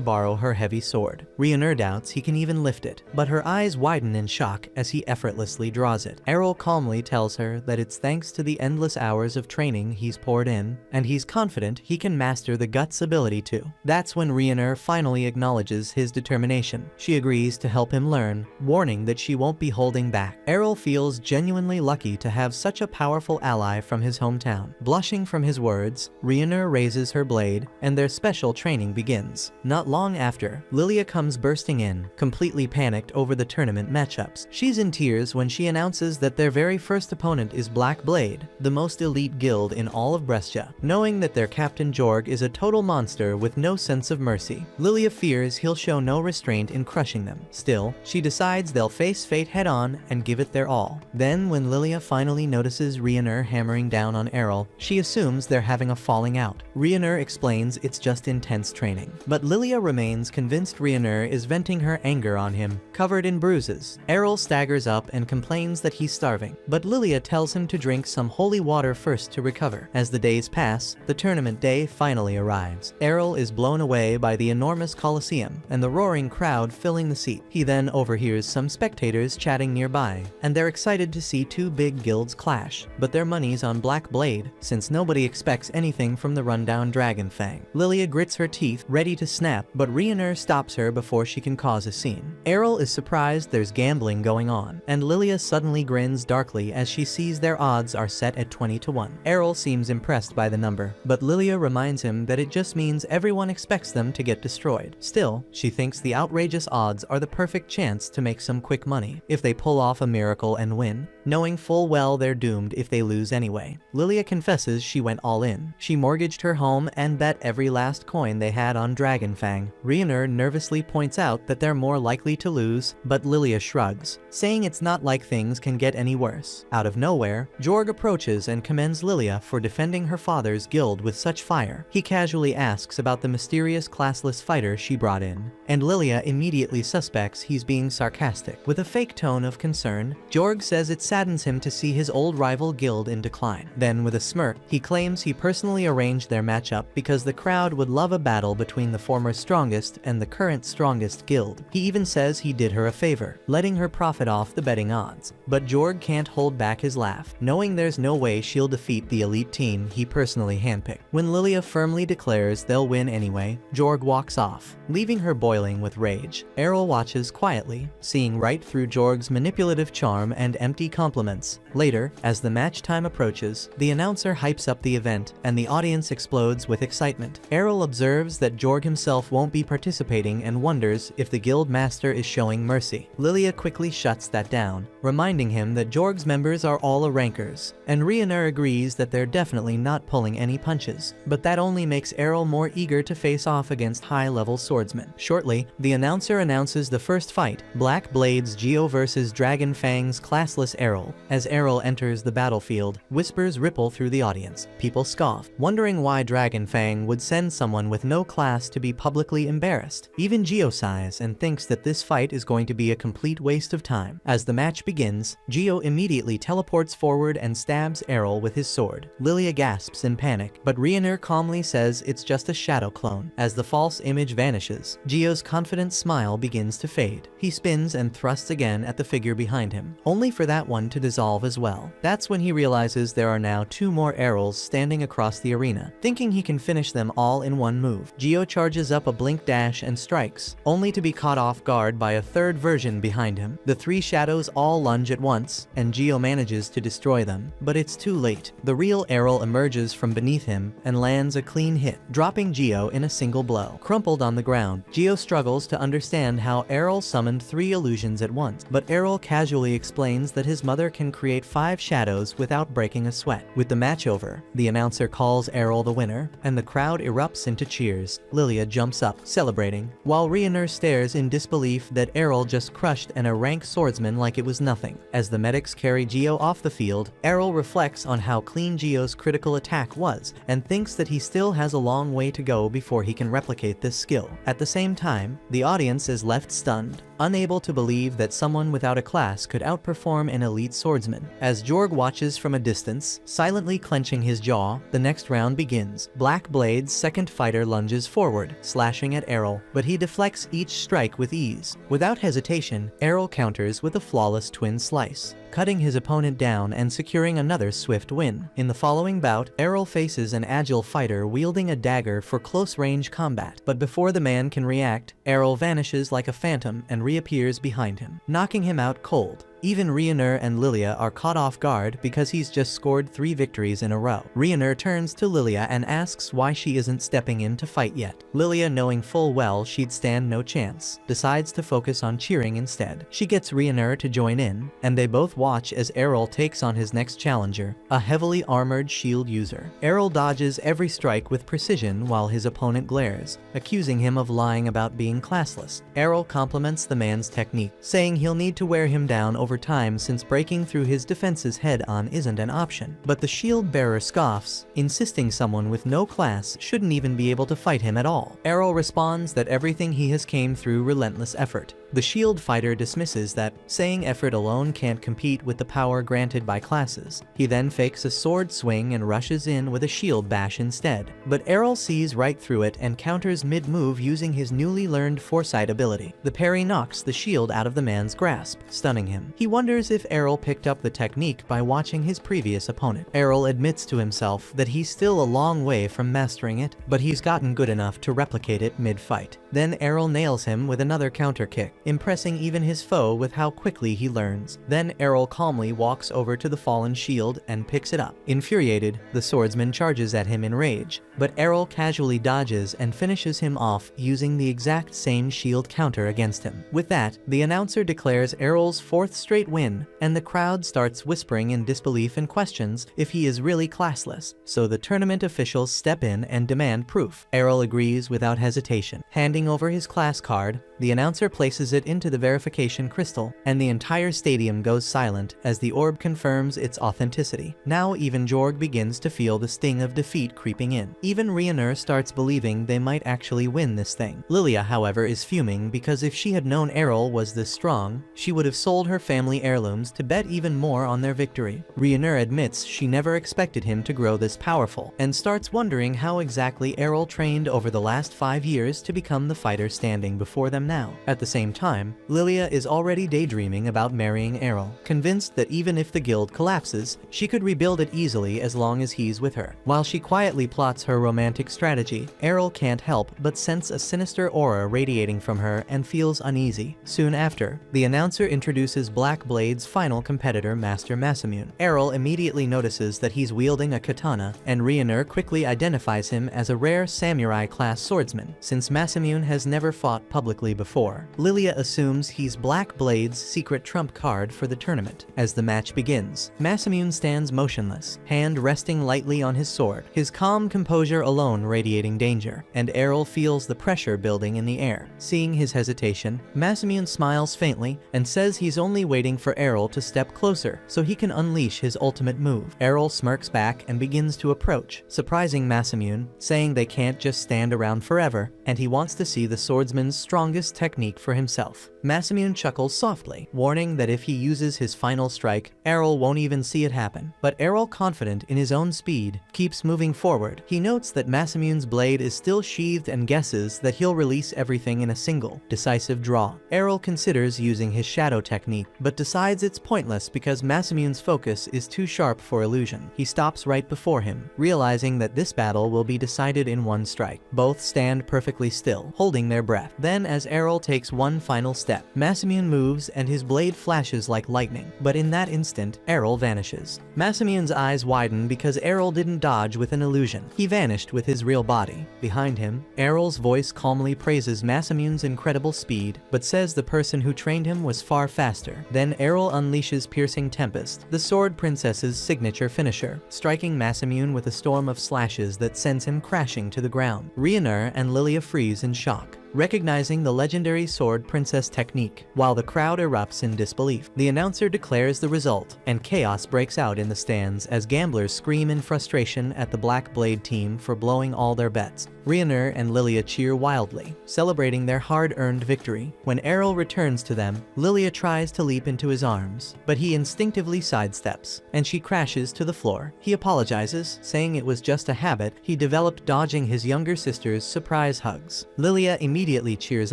borrow her heavy sword. Ryuner doubts he can even lift it, but her eyes widen in shock as he effortlessly draws it. Errol calmly tells her that it's thanks to the endless hours of training he's poured in, and he's confident he can master the Guts ability too. That's when Ryuner finally acknowledges his determination. She agrees to help him learn, warning that she won't be holding back. Errol feels genuinely lucky to have such a powerful ally from his hometown. Blushing from his words, Ryuner raises her blade, and their special training begins. Not long after, Lilia comes bursting in, completely panicked over the tournament matchups. She's in tears when she announces that their very first opponent is Black Blade, the most elite guild in all of Brescia. Knowing that their captain Jorg is a total monster with no sense of mercy, Lilia fears he'll show no restraint in crushing them. Still, she decides they'll face fate head-on and give it their all. Then, when Lilia finally notices Ryuner hammering down on Errol, she assumes they're having a falling out. Ryuner explains it's just intense training, but Lilia remains convinced Ryuner is venting her anger on him, covered in bruises. Errol staggers up and complains that he's starving, but Lilia tells him to drink some holy water first to recover. As the days pass, the tournament day finally arrives. Errol is blown away by the enormous coliseum and the roaring crowd filling the seat. He then overhears some spectators chatting nearby, and they're excited to see two big guilds clash, but their money's on Black Blade, since nobody expects anything from the rundown Dragon Fang. Lilia grits her teeth, ready to snap, but Ryuner stops her before she can cause a scene. Errol is surprised there's gambling going on, and Lilia suddenly grins darkly as she sees their odds are set at 20-1. Errol seems impressed by the number, but Lilia reminds him that it just means everyone expects them to get destroyed. Still, she thinks the outrageous odds are the perfect chance to make some quick money if they pull off a miracle and win, knowing full well they're doomed if they lose anyway. Lilia confesses she went all in. She mortgaged her home and bet every last coin they had on Dragonfang. Ryuner nervously points out that they're more likely to lose, but Lilia shrugs, saying it's not like things can get any worse. Out of nowhere, Jorg approaches and commends Lilia for defending her father's guild with such fire. He casually asks about the mysterious classless fighter she brought in, and Lilia immediately suspects he's being sarcastic. With a fake tone of concern, Jorg says it saddens him to see his old rival guild in decline. Then, with a smirk, he claims he personally arranged their matchup because the crowd would love a battle between the former strongest and the current strongest guild. He even says he did her a favor, letting her profit off the betting odds. But Jorg can't hold back his laugh, knowing there's no way she'll defeat the elite team he personally handpicked. When Lilia firmly declares they'll win anyway, Jorg walks off, leaving her boiling with rage. Errol watches quietly, seeing right through Jorg's manipulative charm and empty compliments. Later, as the match time approaches, the announcer hypes up the event, and the audience explodes with excitement. Errol observes that Jorg himself won't be participating and wonders if the guild master is showing mercy. Lilia quickly shuts that down, reminding him that Jorg's members are all a rankers, and Ryuner agrees that they're definitely not pulling any punches. But that only makes Errol more eager to face off against high-level swordsmen. Shortly, the announcer announces the first fight, Black Blade's Geo vs Dragonfang's classless Errol. As Errol enters the battlefield, whispers ripple through the audience. People scoff, wondering why Dragon Fang would send someone with no class to be publicly embarrassed. Even Geo sighs and thinks that this fight is going to be a complete waste of time. As the match begins, Geo immediately teleports forward and stabs Errol with his sword. Lilia gasps in panic, but Rioner calmly says it's just a shadow clone. As the false image vanishes, Geo's confident smile begins to fade. He spins and thrusts again at the figure behind him, only for that one to dissolve as well. That's when he realizes there are now 2 more Errols standing across the arena. Thinking he can finish them all in one move, Geo charges up a blink dash and strikes, only to be caught off guard by a third version behind him. The 3 shadows all lunge at once, and Geo manages to destroy them, but it's too late. The real Errol emerges from beneath him and lands a clean hit, dropping Geo in a single blow. Crumpled on the ground, Geo struggles to understand how Errol summoned 3 illusions at once, but Errol casually explains that his mother can create 5 shadows without breaking a sweat. With the match over, the announcer calls Errol the winner, and the crowd erupts into cheers. Lilia jumps up, celebrating, while Rioner stares in disbelief that Errol just crushed an rank swordsman like it was nothing. As the medics carry Geo off the field, Errol reflects on how clean Geo's critical attack was, and thinks that he still has a long way to go before he can replicate this skill. At the same time, the audience is left stunned, unable to believe that someone without a class could outperform an elite swordsman. As Jorg watches from a distance, silently clenching his jaw, the next round begins. Black Blade's second fighter lunges forward, slashing at Errol, but he deflects each strike with ease. Without hesitation, Errol counters with a flawless twin slice, cutting his opponent down and securing another swift win. In the following bout, Errol faces an agile fighter wielding a dagger for close-range combat, but before the man can react, Errol vanishes like a phantom and reappears behind him, knocking him out cold. Even Rioner and Lilia are caught off guard because he's just scored 3 victories in a row. Rioner turns to Lilia and asks why she isn't stepping in to fight yet. Lilia, knowing full well she'd stand no chance, decides to focus on cheering instead. She gets Rioner to join in, and they both watch as Errol takes on his next challenger, a heavily armored shield user. Errol dodges every strike with precision while his opponent glares, accusing him of lying about being classless. Errol compliments the man's technique, saying he'll need to wear him down over time since breaking through his defenses head-on isn't an option. But the shield bearer scoffs, insisting someone with no class shouldn't even be able to fight him at all. Errol responds that everything he has came through relentless effort. The shield fighter dismisses that, saying effort alone can't compete with the power granted by classes. He then fakes a sword swing and rushes in with a shield bash instead. But Errol sees right through it and counters mid-move using his newly learned foresight ability. The parry knocks the shield out of the man's grasp, stunning him. He wonders if Errol picked up the technique by watching his previous opponent. Errol admits to himself that he's still a long way from mastering it, but he's gotten good enough to replicate it mid-fight. Then Errol nails him with another counter kick, impressing even his foe with how quickly he learns. Then Errol calmly walks over to the fallen shield and picks it up. Infuriated, the swordsman charges at him in rage, but Errol casually dodges and finishes him off using the exact same shield counter against him. With that, the announcer declares Errol's 4th straight win, and the crowd starts whispering in disbelief and questions if he is really classless. So the tournament officials step in and demand proof. Errol agrees without hesitation. Handing over his class card, the announcer places it into the verification crystal, and the entire stadium goes silent as the orb confirms its authenticity. Now even Jorg begins to feel the sting of defeat creeping in. Even Rioner starts believing they might actually win this thing. Lilia, however, is fuming because if she had known Errol was this strong, she would have sold her family heirlooms to bet even more on their victory. Rioner admits she never expected him to grow this powerful, and starts wondering how exactly Errol trained over the last 5 years to become the fighter standing before them now. At the same time, Lilia is already daydreaming about marrying Errol, convinced that even if the guild collapses, she could rebuild it easily as long as he's with her. While she quietly plots her romantic strategy, Errol can't help but sense a sinister aura radiating from her and feels uneasy. Soon after, the announcer introduces Black Blade's final competitor, Master Masamune. Errol immediately notices that he's wielding a katana, and Rioner quickly identifies him as a rare samurai-class swordsman, since Masamune has never fought publicly before. Lilia assumes he's Black Blade's secret trump card for the tournament. As the match begins, Masamune stands motionless, hand resting lightly on his sword, his calm composure alone radiating danger, and Errol feels the pressure building in the air. Seeing his hesitation, Masamune smiles faintly and says he's only waiting for Errol to step closer so he can unleash his ultimate move. Errol smirks back and begins to approach, surprising Masamune, saying they can't just stand around forever, and he wants to see the swordsman's strongest technique for himself. Masamune chuckles softly, warning that if he uses his final strike, Errol won't even see it happen. But Errol, confident in his own speed, keeps moving forward. He notes that Masamune's blade is still sheathed and guesses that he'll release everything in a single, decisive draw. Errol considers using his shadow technique, but decides it's pointless because Masamune's focus is too sharp for illusion. He stops right before him, realizing that this battle will be decided in one strike. Both stand perfectly still, holding their breath. Then, as Errol takes one final step, Masamune moves and his blade flashes like lightning. But in that instant, Errol vanishes. Masamune's eyes widen because Errol didn't dodge with an illusion. He vanished with his real body. Behind him, Errol's voice calmly praises Masamune's incredible speed, but says the person who trained him was far faster. Then Errol unleashes Piercing Tempest, the Sword Princess's signature finisher, striking Masamune with a storm of slashes that sends him crashing to the ground. Ryuner and Lilia freeze in shock, recognizing the legendary Sword Princess technique, while the crowd erupts in disbelief. The announcer declares the result, and chaos breaks out in the stands as gamblers scream in frustration at the Black Blade team for blowing all their bets. Ryuner and Lilia cheer wildly, celebrating their hard-earned victory. When Errol returns to them, Lilia tries to leap into his arms, but he instinctively sidesteps, and she crashes to the floor. He apologizes, saying it was just a habit he developed dodging his younger sister's surprise hugs. Lilia immediately cheers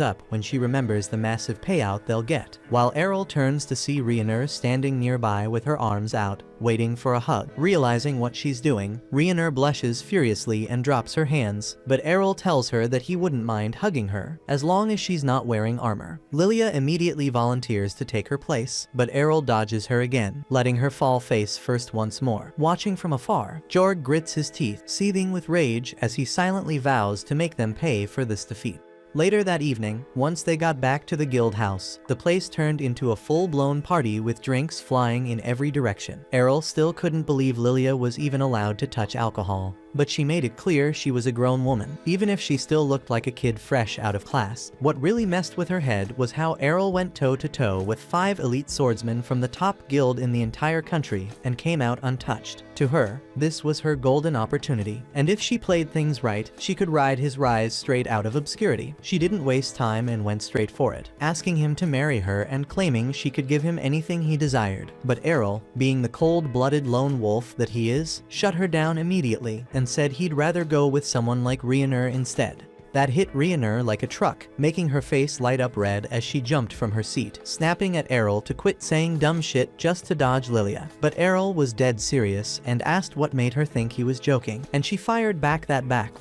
up when she remembers the massive payout they'll get, while Errol turns to see Ryuner standing nearby with her arms out, waiting for a hug. Realizing what she's doing, Ryuner blushes furiously and drops her hands, but Errol tells her that he wouldn't mind hugging her, as long as she's not wearing armor. Lilia immediately volunteers to take her place, but Errol dodges her again, letting her fall face first once more. Watching from afar, Jorg grits his teeth, seething with rage as he silently vows to make them pay for this defeat. Later that evening, once they got back to the guild house, the place turned into a full-blown party with drinks flying in every direction. Errol still couldn't believe Lilia was even allowed to touch alcohol, but she made it clear she was a grown woman, even if she still looked like a kid fresh out of class. What really messed with her head was how Errol went toe-to-toe with 5 elite swordsmen from the top guild in the entire country and came out untouched. To her, this was her golden opportunity, and if she played things right, she could ride his rise straight out of obscurity. She didn't waste time and went straight for it, asking him to marry her and claiming she could give him anything he desired. But Errol, being the cold-blooded lone wolf that he is, shut her down immediately and said he'd rather go with someone like Ryuner instead. That hit Ryuner like a truck, making her face light up red as she jumped from her seat, snapping at Errol to quit saying dumb shit just to dodge Lilia. But Errol was dead serious and asked what made her think he was joking, and she fired back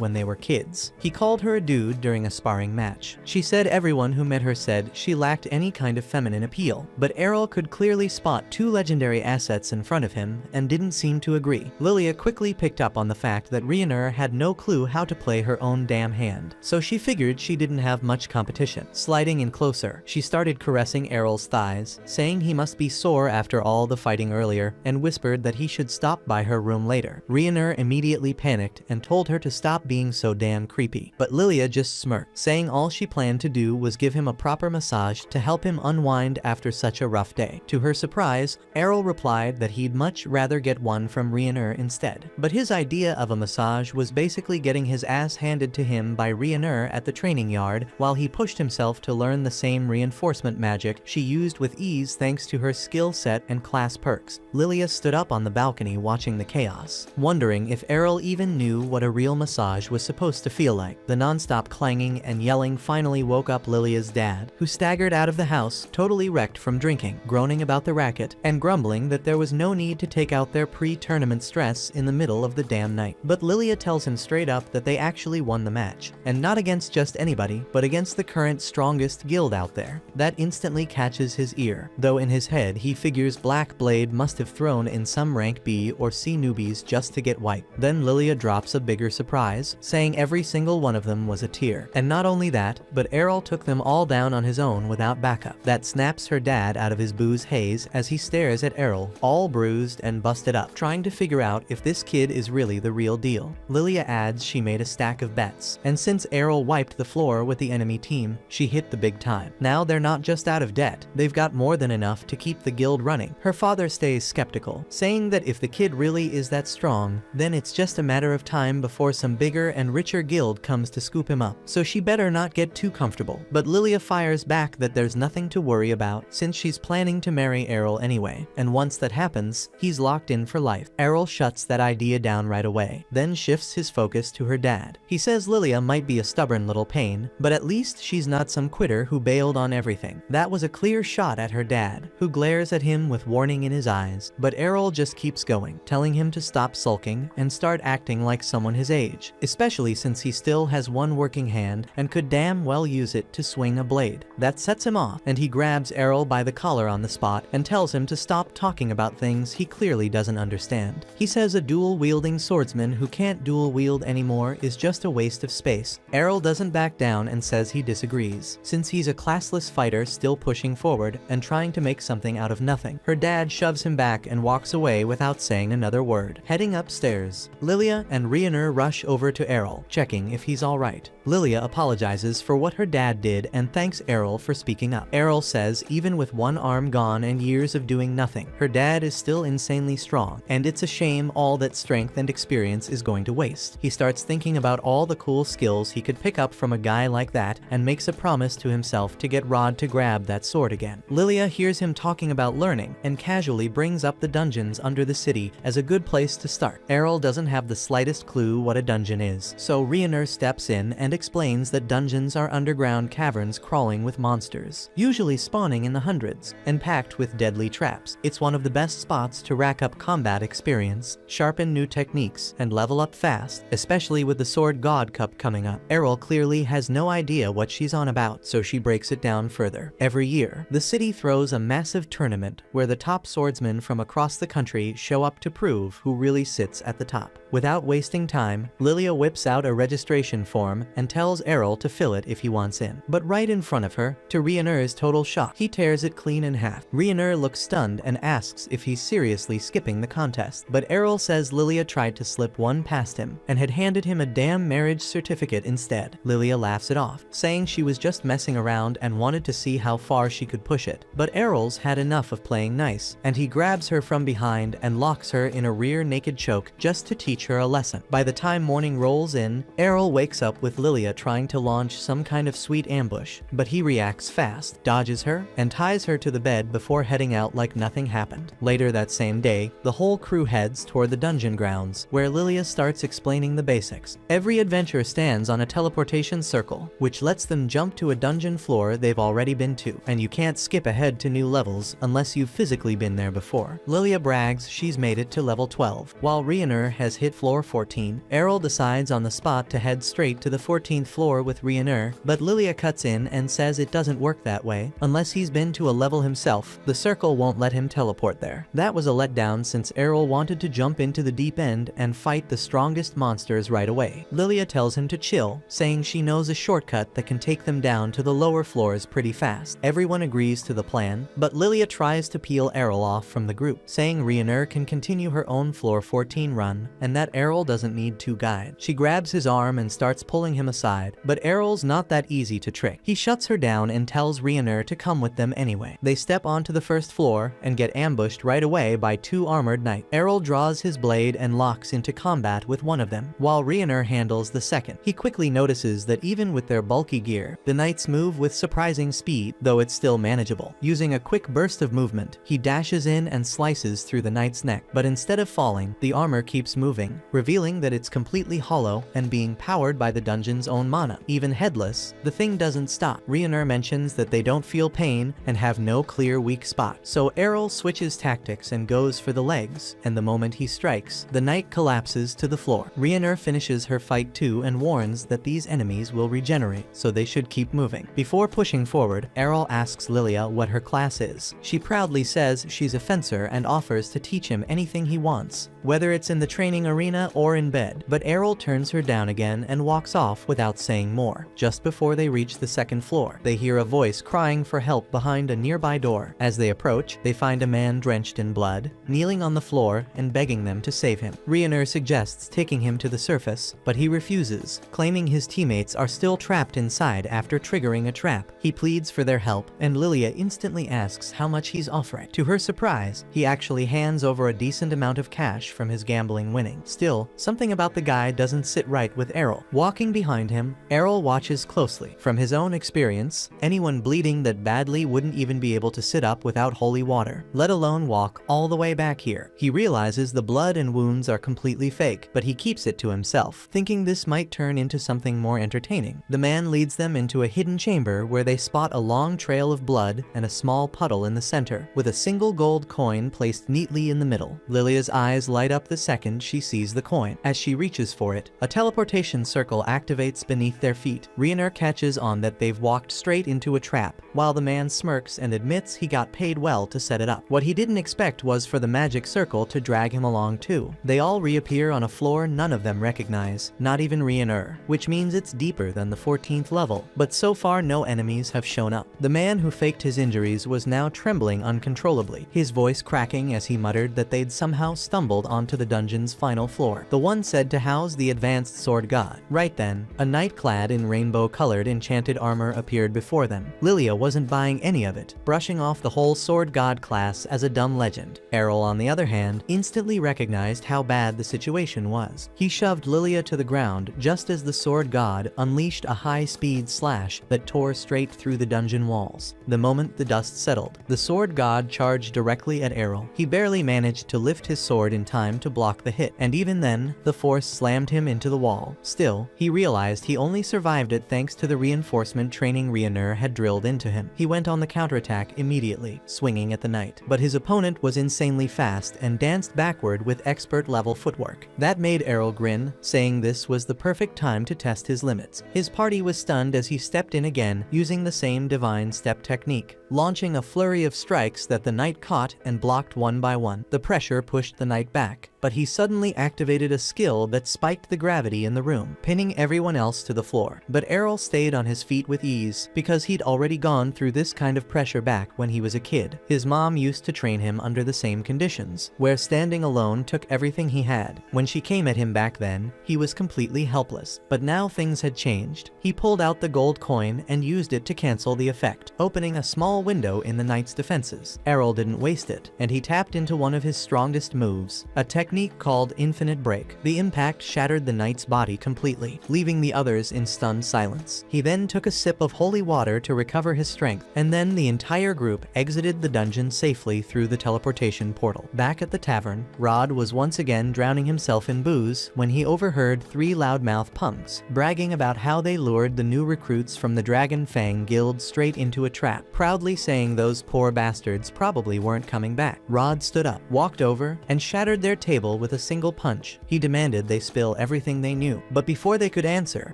when they were kids. He called her a dude during a sparring match. She said everyone who met her said she lacked any kind of feminine appeal, but Errol could clearly spot 2 legendary assets in front of him and didn't seem to agree. Lilia quickly picked up on the fact that Ryuner had no clue how to play her own damn hand, so she figured she didn't have much competition. Sliding in closer, she started caressing Errol's thighs, saying he must be sore after all the fighting earlier, and whispered that he should stop by her room later. Ryuner immediately panicked and told her to stop being so damn creepy, but Lilia just smirked, saying all she planned to do was give him a proper massage to help him unwind after such a rough day. To her surprise, Errol replied that he'd much rather get one from Ryuner instead. But his idea of a massage was basically getting his ass handed to him by Ryuner at the training yard, while he pushed himself to learn the same reinforcement magic she used with ease thanks to her skill set and class perks. Lilia stood up on the balcony watching the chaos, wondering if Errol even knew what a real massage was supposed to feel like. The non-stop clanging and yelling finally woke up Lilia's dad, who staggered out of the house, totally wrecked from drinking, groaning about the racket, and grumbling that there was no need to take out their pre-tournament stress in the middle of the damn night. But Lilia tells him straight up that they actually won the match, and and not against just anybody, but against the current strongest guild out there. That instantly catches his ear, though in his head he figures Black Blade must have thrown in some rank B or C newbies just to get wiped. Then Lilia drops a bigger surprise, saying every single one of them was a tier. And not only that, but Errol took them all down on his own without backup. That snaps her dad out of his booze haze as he stares at Errol, all bruised and busted up, trying to figure out if this kid is really the real deal. Lilia adds she made a stack of bets, and since Errol wiped the floor with the enemy team, she hit the big time. Now they're not just out of debt, they've got more than enough to keep the guild running. Her father stays skeptical, saying that if the kid really is that strong, then it's just a matter of time before some bigger and richer guild comes to scoop him up, so she better not get too comfortable. But Lilia fires back that there's nothing to worry about since she's planning to marry Errol anyway, and once that happens, he's locked in for life. Errol shuts that idea down right away, then shifts his focus to her dad. He says Lilia might be a stubborn little pain, but at least she's not some quitter who bailed on everything. That was a clear shot at her dad, who glares at him with warning in his eyes, but Errol just keeps going, telling him to stop sulking and start acting like someone his age, especially since he still has one working hand and could damn well use it to swing a blade. That sets him off, and he grabs Errol by the collar on the spot and tells him to stop talking about things he clearly doesn't understand. He says a dual-wielding swordsman who can't dual-wield anymore is just a waste of space. Errol doesn't back down and says he disagrees, since he's a classless fighter still pushing forward and trying to make something out of nothing. Her dad shoves him back and walks away without saying another word. Heading upstairs, Lilia and Rhiannon rush over to Errol, checking if he's alright. Lilia apologizes for what her dad did and thanks Errol for speaking up. Errol says even with one arm gone and years of doing nothing, her dad is still insanely strong, and it's a shame all that strength and experience is going to waste. He starts thinking about all the cool skills he could pick up from a guy like that and makes a promise to himself to get Rod to grab that sword again. Lilia hears him talking about learning and casually brings up the dungeons under the city as a good place to start. Errol doesn't have the slightest clue what a dungeon is, so Rhiannon steps in and explains that dungeons are underground caverns crawling with monsters, usually spawning in the hundreds, and packed with deadly traps. It's one of the best spots to rack up combat experience, sharpen new techniques, and level up fast, especially with the Sword God Cup coming up. Errol clearly has no idea what she's on about, so she breaks it down further. Every year, the city throws a massive tournament where the top swordsmen from across the country show up to prove who really sits at the top. Without wasting time, Lilia whips out a registration form and tells Errol to fill it if he wants in. But right in front of her, to Rhiannon's total shock, he tears it clean in half. Rhiannon looks stunned and asks if he's seriously skipping the contest, but Errol says Lilia tried to slip one past him and had handed him a damn marriage certificate instead. Lilia laughs it off, saying she was just messing around and wanted to see how far she could push it. But Errol's had enough of playing nice, and he grabs her from behind and locks her in a rear naked choke just to teach her a lesson. By the time morning rolls in, Errol wakes up with Lilia trying to launch some kind of sweet ambush, but he reacts fast, dodges her, and ties her to the bed before heading out like nothing happened. Later that same day, the whole crew heads toward the dungeon grounds, where Lilia starts explaining the basics. Every adventure stands on a teleportation circle, which lets them jump to a dungeon floor they've already been to, and you can't skip ahead to new levels unless you've physically been there before. Lilia brags she's made it to level 12, while Rhiannon has hit floor 14. Errol decides on the spot to head straight to the 14th floor with Rhiannon, but Lilia cuts in and says it doesn't work that way. Unless he's been to a level himself, the circle won't let him teleport there. That was a letdown since Errol wanted to jump into the deep end and fight the strongest monsters right away. Lilia tells him to chill, saying she knows a shortcut that can take them down to the lower floors pretty fast. Everyone agrees to the plan, but Lilia tries to peel Errol off from the group, saying Rhiannon can continue her own floor 14 run, and that Errol doesn't need two guides. She grabs his arm and starts pulling him aside, but Errol's not that easy to trick. He shuts her down and tells Rhiannon to come with them anyway. They step onto the first floor and get ambushed right away by two armored knights. Errol draws his blade and locks into combat with one of them, while Rhiannon handles the second. He quickly notices that even with their bulky gear, the knights move with surprising speed, though it's still manageable. Using a quick burst of movement, he dashes in and slices through the knight's neck, but instead of falling, the armor keeps moving moving, revealing that it's completely hollow and being powered by the dungeon's own mana. Even headless, the thing doesn't stop. Rioner mentions that they don't feel pain and have no clear weak spot. So Errol switches tactics and goes for the legs, and the moment he strikes, the knight collapses to the floor. Rioner finishes her fight too and warns that these enemies will regenerate, so they should keep moving. Before pushing forward, Errol asks Lilia what her class is. She proudly says she's a fencer and offers to teach him anything he wants, whether it's in the training arena or in bed. But Errol turns her down again and walks off without saying more. Just before they reach the second floor, they hear a voice crying for help behind a nearby door. As they approach, they find a man drenched in blood, kneeling on the floor and begging them to save him. Rioner suggests taking him to the surface, but he refuses, claiming his teammates are still trapped inside after triggering a trap. He pleads for their help, and Lilia instantly asks how much he's offering. To her surprise, he actually hands over a decent amount of cash from his gambling winnings. Still, something about the guy doesn't sit right with Errol. Walking behind him, Errol watches closely. From his own experience, anyone bleeding that badly wouldn't even be able to sit up without holy water, let alone walk all the way back here. He realizes the blood and wounds are completely fake, but he keeps it to himself, thinking this might turn into something more entertaining. The man leads them into a hidden chamber where they spot a long trail of blood and a small puddle in the center, with a single gold coin placed neatly in the middle. Lilia's eyes light up the second she sees the coin. As she reaches for it, a teleportation circle activates beneath their feet. Rioner catches on that they've walked straight into a trap, while the man smirks and admits he got paid well to set it up. What he didn't expect was for the magic circle to drag him along too. They all reappear on a floor none of them recognize, not even Rioner, which means it's deeper than the 14th level, but so far no enemies have shown up. The man who faked his injuries was now trembling uncontrollably, his voice cracking as he muttered that they'd somehow stumbled onto the dungeon's final floor, the one said to house the advanced sword god. Right then, a knight clad in rainbow-colored enchanted armor appeared before them. Lilia wasn't buying any of it, brushing off the whole sword god class as a dumb legend. Errol, on the other hand, instantly recognized how bad the situation was. He shoved Lilia to the ground just as the sword god unleashed a high-speed slash that tore straight through the dungeon walls. The moment the dust settled, the sword god charged directly at Errol. He barely managed to lift his sword in time to block the hit, and even then, the force slammed him into the wall. Still, he realized he only survived it thanks to the reinforcement training Rioner had drilled into him. He went on the counterattack immediately, swinging at the knight, but his opponent was insanely fast and danced backward with expert-level footwork. That made Errol grin, saying this was the perfect time to test his limits. His party was stunned as he stepped in again, using the same divine step technique, launching a flurry of strikes that the knight caught and blocked one by one. The pressure pushed the knight back, but he suddenly activated a skill that spiked the gravity in the room, pinning everyone else to the floor. But Errol stayed on his feet with ease, because he'd already gone through this kind of pressure back when he was a kid. His mom used to train him under the same conditions, where standing alone took everything he had. When she came at him back then, he was completely helpless. But now things had changed. He pulled out the gold coin and used it to cancel the effect, opening a small window in the knight's defenses. Errol didn't waste it, and he tapped into one of his strongest moves, a technique called Infinite Break. The impact shattered the knight's body completely, leaving the others in stunned silence. He then took a sip of holy water to recover his strength, and then the entire group exited the dungeon safely through the teleportation portal. Back at the tavern, Rod was once again drowning himself in booze when he overheard three loudmouth punks bragging about how they lured the new recruits from the Dragon Fang Guild straight into a trap, proudly saying those poor bastards probably weren't coming back. Rod stood up, walked over, and shattered their table with a single punch. He demanded they spill everything they knew. But before they could answer,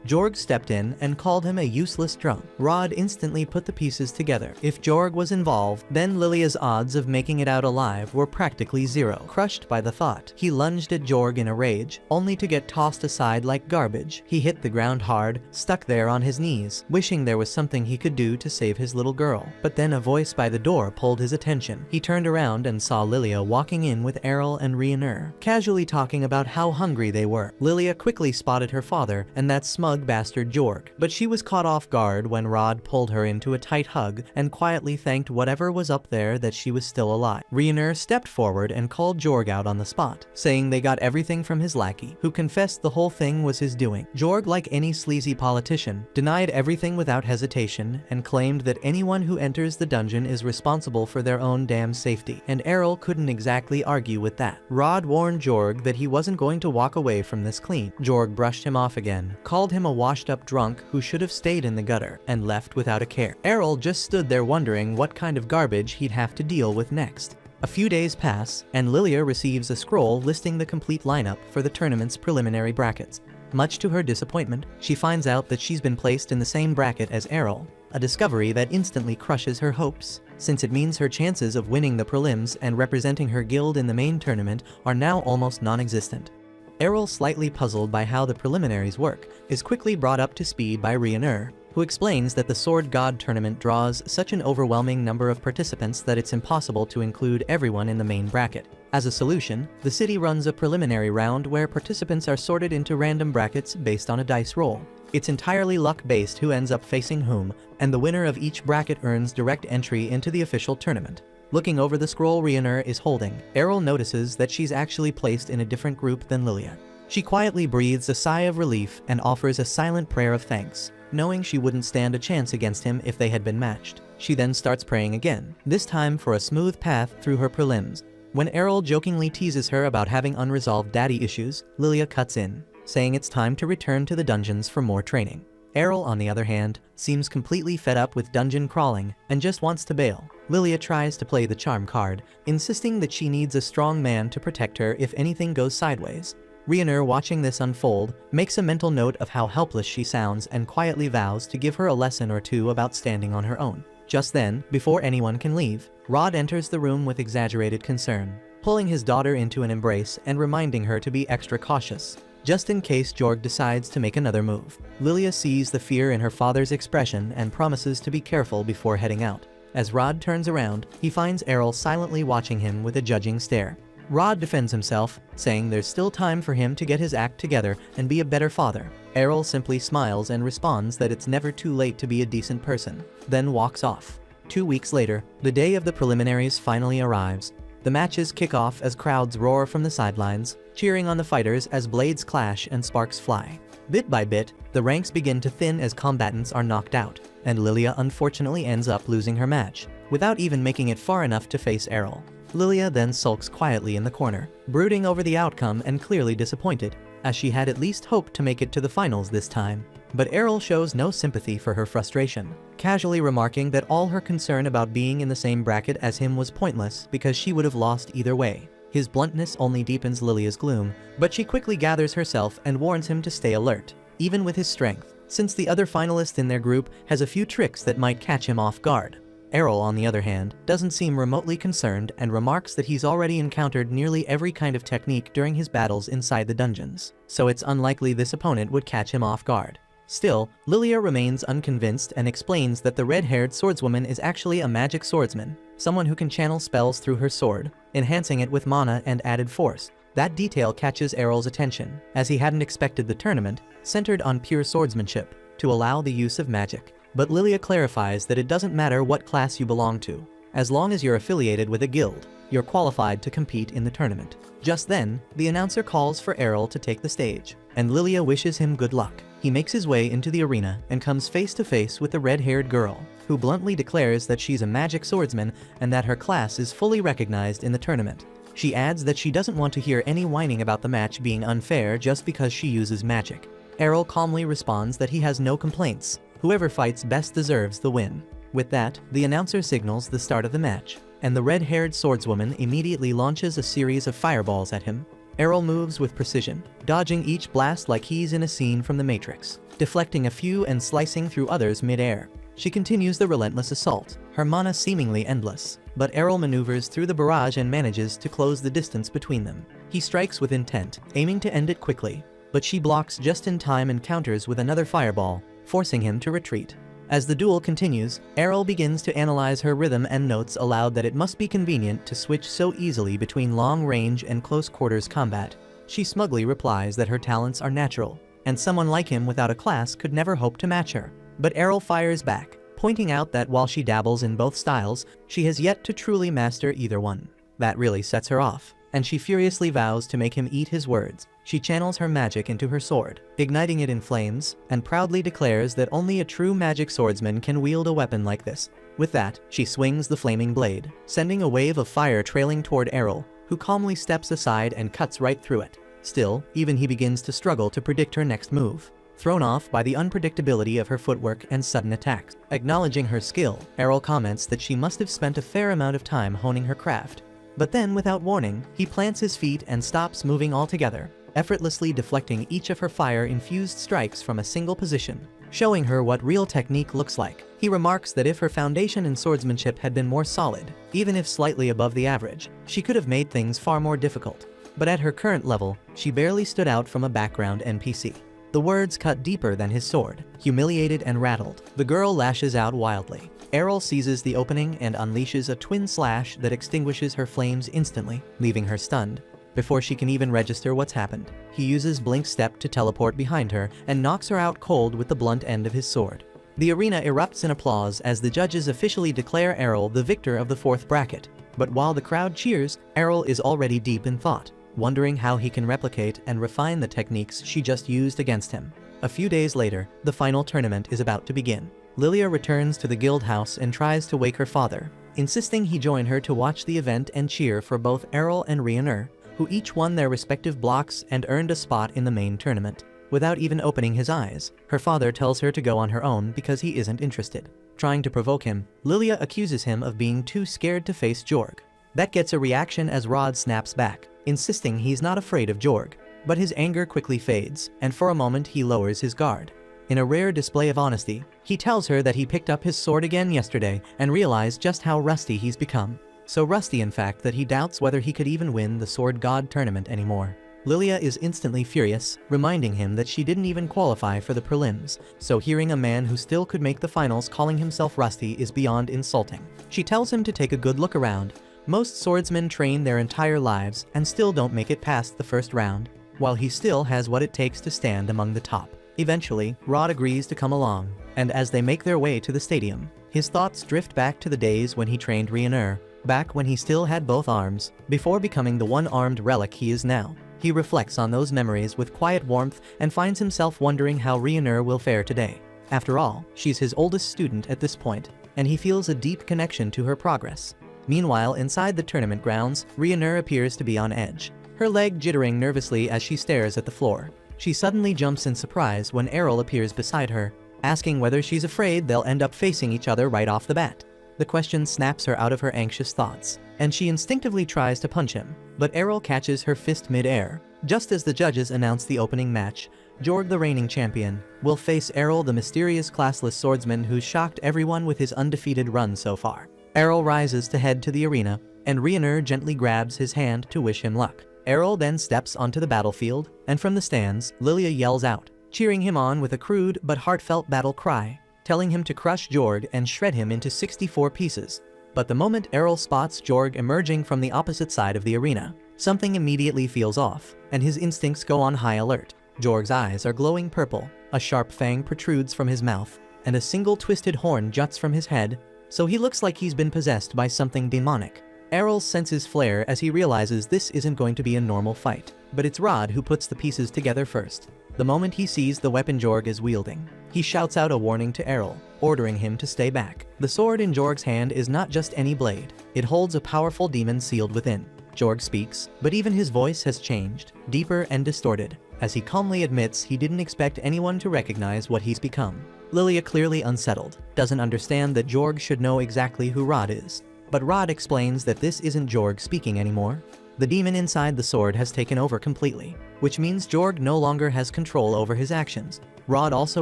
Jorg stepped in and called him a useless drunk. Rod instantly put the pieces together. If Jorg was involved, then Lilia's odds of making it out alive were practically zero. Crushed by the thought, he lunged at Jorg in a rage, only to get tossed aside like garbage. He hit the ground hard, stuck there on his knees, wishing there was something he could do to save his little girl. But then a voice by the door pulled his attention. He turned around and saw Lilia walking in with Errol and Rioner, casually talking about how hungry they were. Lilia quickly spotted her father and that smug bastard Jorg, but she was caught off guard when Rod pulled her into a tight hug and quietly thanked whatever was up there that she was still alive. Rioner stepped forward and called Jorg out on the spot, saying they got everything from his lackey, who confessed the whole thing was his doing. Jorg, like any sleazy politician, denied everything without hesitation and claimed that anyone who enters the dungeon is responsible for their own damn safety, and Errol couldn't exactly argue with that. Rod warned warned Jorg that he wasn't going to walk away from this clean. Jorg brushed him off again, called him a washed-up drunk who should have stayed in the gutter, and left without a care. Errol just stood there wondering what kind of garbage he'd have to deal with next. A few days pass, and Lilia receives a scroll listing the complete lineup for the tournament's preliminary brackets. Much to her disappointment, she finds out that she's been placed in the same bracket as Errol, a discovery that instantly crushes her hopes, since it means her chances of winning the prelims and representing her guild in the main tournament are now almost non-existent. Errol, slightly puzzled by how the preliminaries work, is quickly brought up to speed by Rhiannon, who explains that the Sword God tournament draws such an overwhelming number of participants that it's impossible to include everyone in the main bracket. As a solution, the city runs a preliminary round where participants are sorted into random brackets based on a dice roll. It's entirely luck-based who ends up facing whom, and the winner of each bracket earns direct entry into the official tournament. Looking over the scroll Rhiannon is holding, Errol notices that she's actually placed in a different group than Lilia. She quietly breathes a sigh of relief and offers a silent prayer of thanks, knowing she wouldn't stand a chance against him if they had been matched. She then starts praying again, this time for a smooth path through her prelims. When Errol jokingly teases her about having unresolved daddy issues, Lilia cuts in, saying it's time to return to the dungeons for more training. Errol, on the other hand, seems completely fed up with dungeon crawling and just wants to bail. Lilia tries to play the charm card, insisting that she needs a strong man to protect her if anything goes sideways. Rhiannon, watching this unfold, makes a mental note of how helpless she sounds and quietly vows to give her a lesson or two about standing on her own. Just then, before anyone can leave, Rod enters the room with exaggerated concern, pulling his daughter into an embrace and reminding her to be extra cautious, just in case Jorg decides to make another move. Lilia sees the fear in her father's expression and promises to be careful before heading out. As Rod turns around, he finds Errol silently watching him with a judging stare. Rod defends himself, saying there's still time for him to get his act together and be a better father. Errol simply smiles and responds that it's never too late to be a decent person, then walks off. 2 weeks later, the day of the preliminaries finally arrives. The matches kick off as crowds roar from the sidelines, cheering on the fighters as blades clash and sparks fly. Bit by bit, the ranks begin to thin as combatants are knocked out, and Lilia unfortunately ends up losing her match, without even making it far enough to face Errol. Lilia then sulks quietly in the corner, brooding over the outcome and clearly disappointed, as she had at least hoped to make it to the finals this time. But Errol shows no sympathy for her frustration, casually remarking that all her concern about being in the same bracket as him was pointless because she would have lost either way. His bluntness only deepens Lilia's gloom, but she quickly gathers herself and warns him to stay alert, even with his strength, since the other finalist in their group has a few tricks that might catch him off guard. Errol, on the other hand, doesn't seem remotely concerned and remarks that he's already encountered nearly every kind of technique during his battles inside the dungeons, so it's unlikely this opponent would catch him off guard. Still, Lilia remains unconvinced and explains that the red-haired swordswoman is actually a magic swordsman, someone who can channel spells through her sword, enhancing it with mana and added force. That detail catches Errol's attention, as he hadn't expected the tournament, centered on pure swordsmanship, to allow the use of magic. But Lilia clarifies that it doesn't matter what class you belong to. As long as you're affiliated with a guild, you're qualified to compete in the tournament. Just then, the announcer calls for Errol to take the stage, and Lilia wishes him good luck. He makes his way into the arena and comes face to face with the red-haired girl, who bluntly declares that she's a magic swordsman and that her class is fully recognized in the tournament. She adds that she doesn't want to hear any whining about the match being unfair just because she uses magic. Errol calmly responds that he has no complaints. Whoever fights best deserves the win. With that, the announcer signals the start of the match, and the red-haired swordswoman immediately launches a series of fireballs at him. Errol moves with precision, dodging each blast like he's in a scene from The Matrix, deflecting a few and slicing through others mid-air. She continues the relentless assault, her mana seemingly endless, but Errol maneuvers through the barrage and manages to close the distance between them. He strikes with intent, aiming to end it quickly, but she blocks just in time and counters with another fireball, forcing him to retreat. As the duel continues, Errol begins to analyze her rhythm and notes aloud that it must be convenient to switch so easily between long-range and close-quarters combat. She smugly replies that her talents are natural, and someone like him without a class could never hope to match her. But Errol fires back, pointing out that while she dabbles in both styles, she has yet to truly master either one. That really sets her off, and she furiously vows to make him eat his words. She channels her magic into her sword, igniting it in flames, and proudly declares that only a true magic swordsman can wield a weapon like this. With that, she swings the flaming blade, sending a wave of fire trailing toward Errol, who calmly steps aside and cuts right through it. Still, even he begins to struggle to predict her next move, thrown off by the unpredictability of her footwork and sudden attacks. Acknowledging her skill, Errol comments that she must have spent a fair amount of time honing her craft. But then, without warning, he plants his feet and stops moving altogether, effortlessly deflecting each of her fire-infused strikes from a single position, showing her what real technique looks like. He remarks that if her foundation in swordsmanship had been more solid, even if slightly above the average, she could have made things far more difficult. But at her current level, she barely stood out from a background NPC. The words cut deeper than his sword. Humiliated and rattled, the girl lashes out wildly. Errol seizes the opening and unleashes a twin slash that extinguishes her flames instantly, leaving her stunned. Before she can even register what's happened, he uses Blink's step to teleport behind her and knocks her out cold with the blunt end of his sword. The arena erupts in applause as the judges officially declare Errol the victor of the 4th bracket. But while the crowd cheers, Errol is already deep in thought, wondering how he can replicate and refine the techniques she just used against him. A few days later, the final tournament is about to begin. Lilia returns to the guild house and tries to wake her father, insisting he join her to watch the event and cheer for both Errol and Rhiannon, who each won their respective blocks and earned a spot in the main tournament. Without even opening his eyes, her father tells her to go on her own because he isn't interested. Trying to provoke him, Lilia accuses him of being too scared to face Jorg. That gets a reaction as Rod snaps back, insisting he's not afraid of Jorg. But his anger quickly fades, and for a moment he lowers his guard. In a rare display of honesty, he tells her that he picked up his sword again yesterday and realized just how rusty he's become. So rusty in fact that he doubts whether he could even win the Sword God tournament anymore. Lilia is instantly furious, reminding him that she didn't even qualify for the prelims, so hearing a man who still could make the finals calling himself rusty is beyond insulting. She tells him to take a good look around. Most swordsmen train their entire lives and still don't make it past the first round, while he still has what it takes to stand among the top. Eventually, Rod agrees to come along, and as they make their way to the stadium, his thoughts drift back to the days when he trained Rhiannon, back when he still had both arms, before becoming the one-armed relic he is now. He reflects on those memories with quiet warmth and finds himself wondering how Rhiannon will fare today. After all, she's his oldest student at this point, and he feels a deep connection to her progress. Meanwhile, inside the tournament grounds, Rhiannon appears to be on edge, her leg jittering nervously as she stares at the floor. She suddenly jumps in surprise when Errol appears beside her, asking whether she's afraid they'll end up facing each other right off the bat. The question snaps her out of her anxious thoughts, and she instinctively tries to punch him, but Errol catches her fist mid-air. Just as the judges announce the opening match, Jorg, the reigning champion, will face Errol, the mysterious classless swordsman who's shocked everyone with his undefeated run so far. Errol rises to head to the arena, and Rhiannon gently grabs his hand to wish him luck. Errol then steps onto the battlefield, and from the stands, Lilia yells out, cheering him on with a crude but heartfelt battle cry, telling him to crush Jorg and shred him into 64 pieces. But the moment Errol spots Jorg emerging from the opposite side of the arena, something immediately feels off, and his instincts go on high alert. Jorg's eyes are glowing purple, a sharp fang protrudes from his mouth, and a single twisted horn juts from his head, so he looks like he's been possessed by something demonic. Errol's senses flare as he realizes this isn't going to be a normal fight, but it's Rod who puts the pieces together first. The moment he sees the weapon Jorg is wielding, he shouts out a warning to Errol, ordering him to stay back. The sword in Jorg's hand is not just any blade, it holds a powerful demon sealed within. Jorg speaks, but even his voice has changed, deeper and distorted, as he calmly admits he didn't expect anyone to recognize what he's become. Lilia, clearly unsettled, doesn't understand that Jorg should know exactly who Rod is. But Rod explains that this isn't Jorg speaking anymore. The demon inside the sword has taken over completely, which means Jorg no longer has control over his actions. Rod also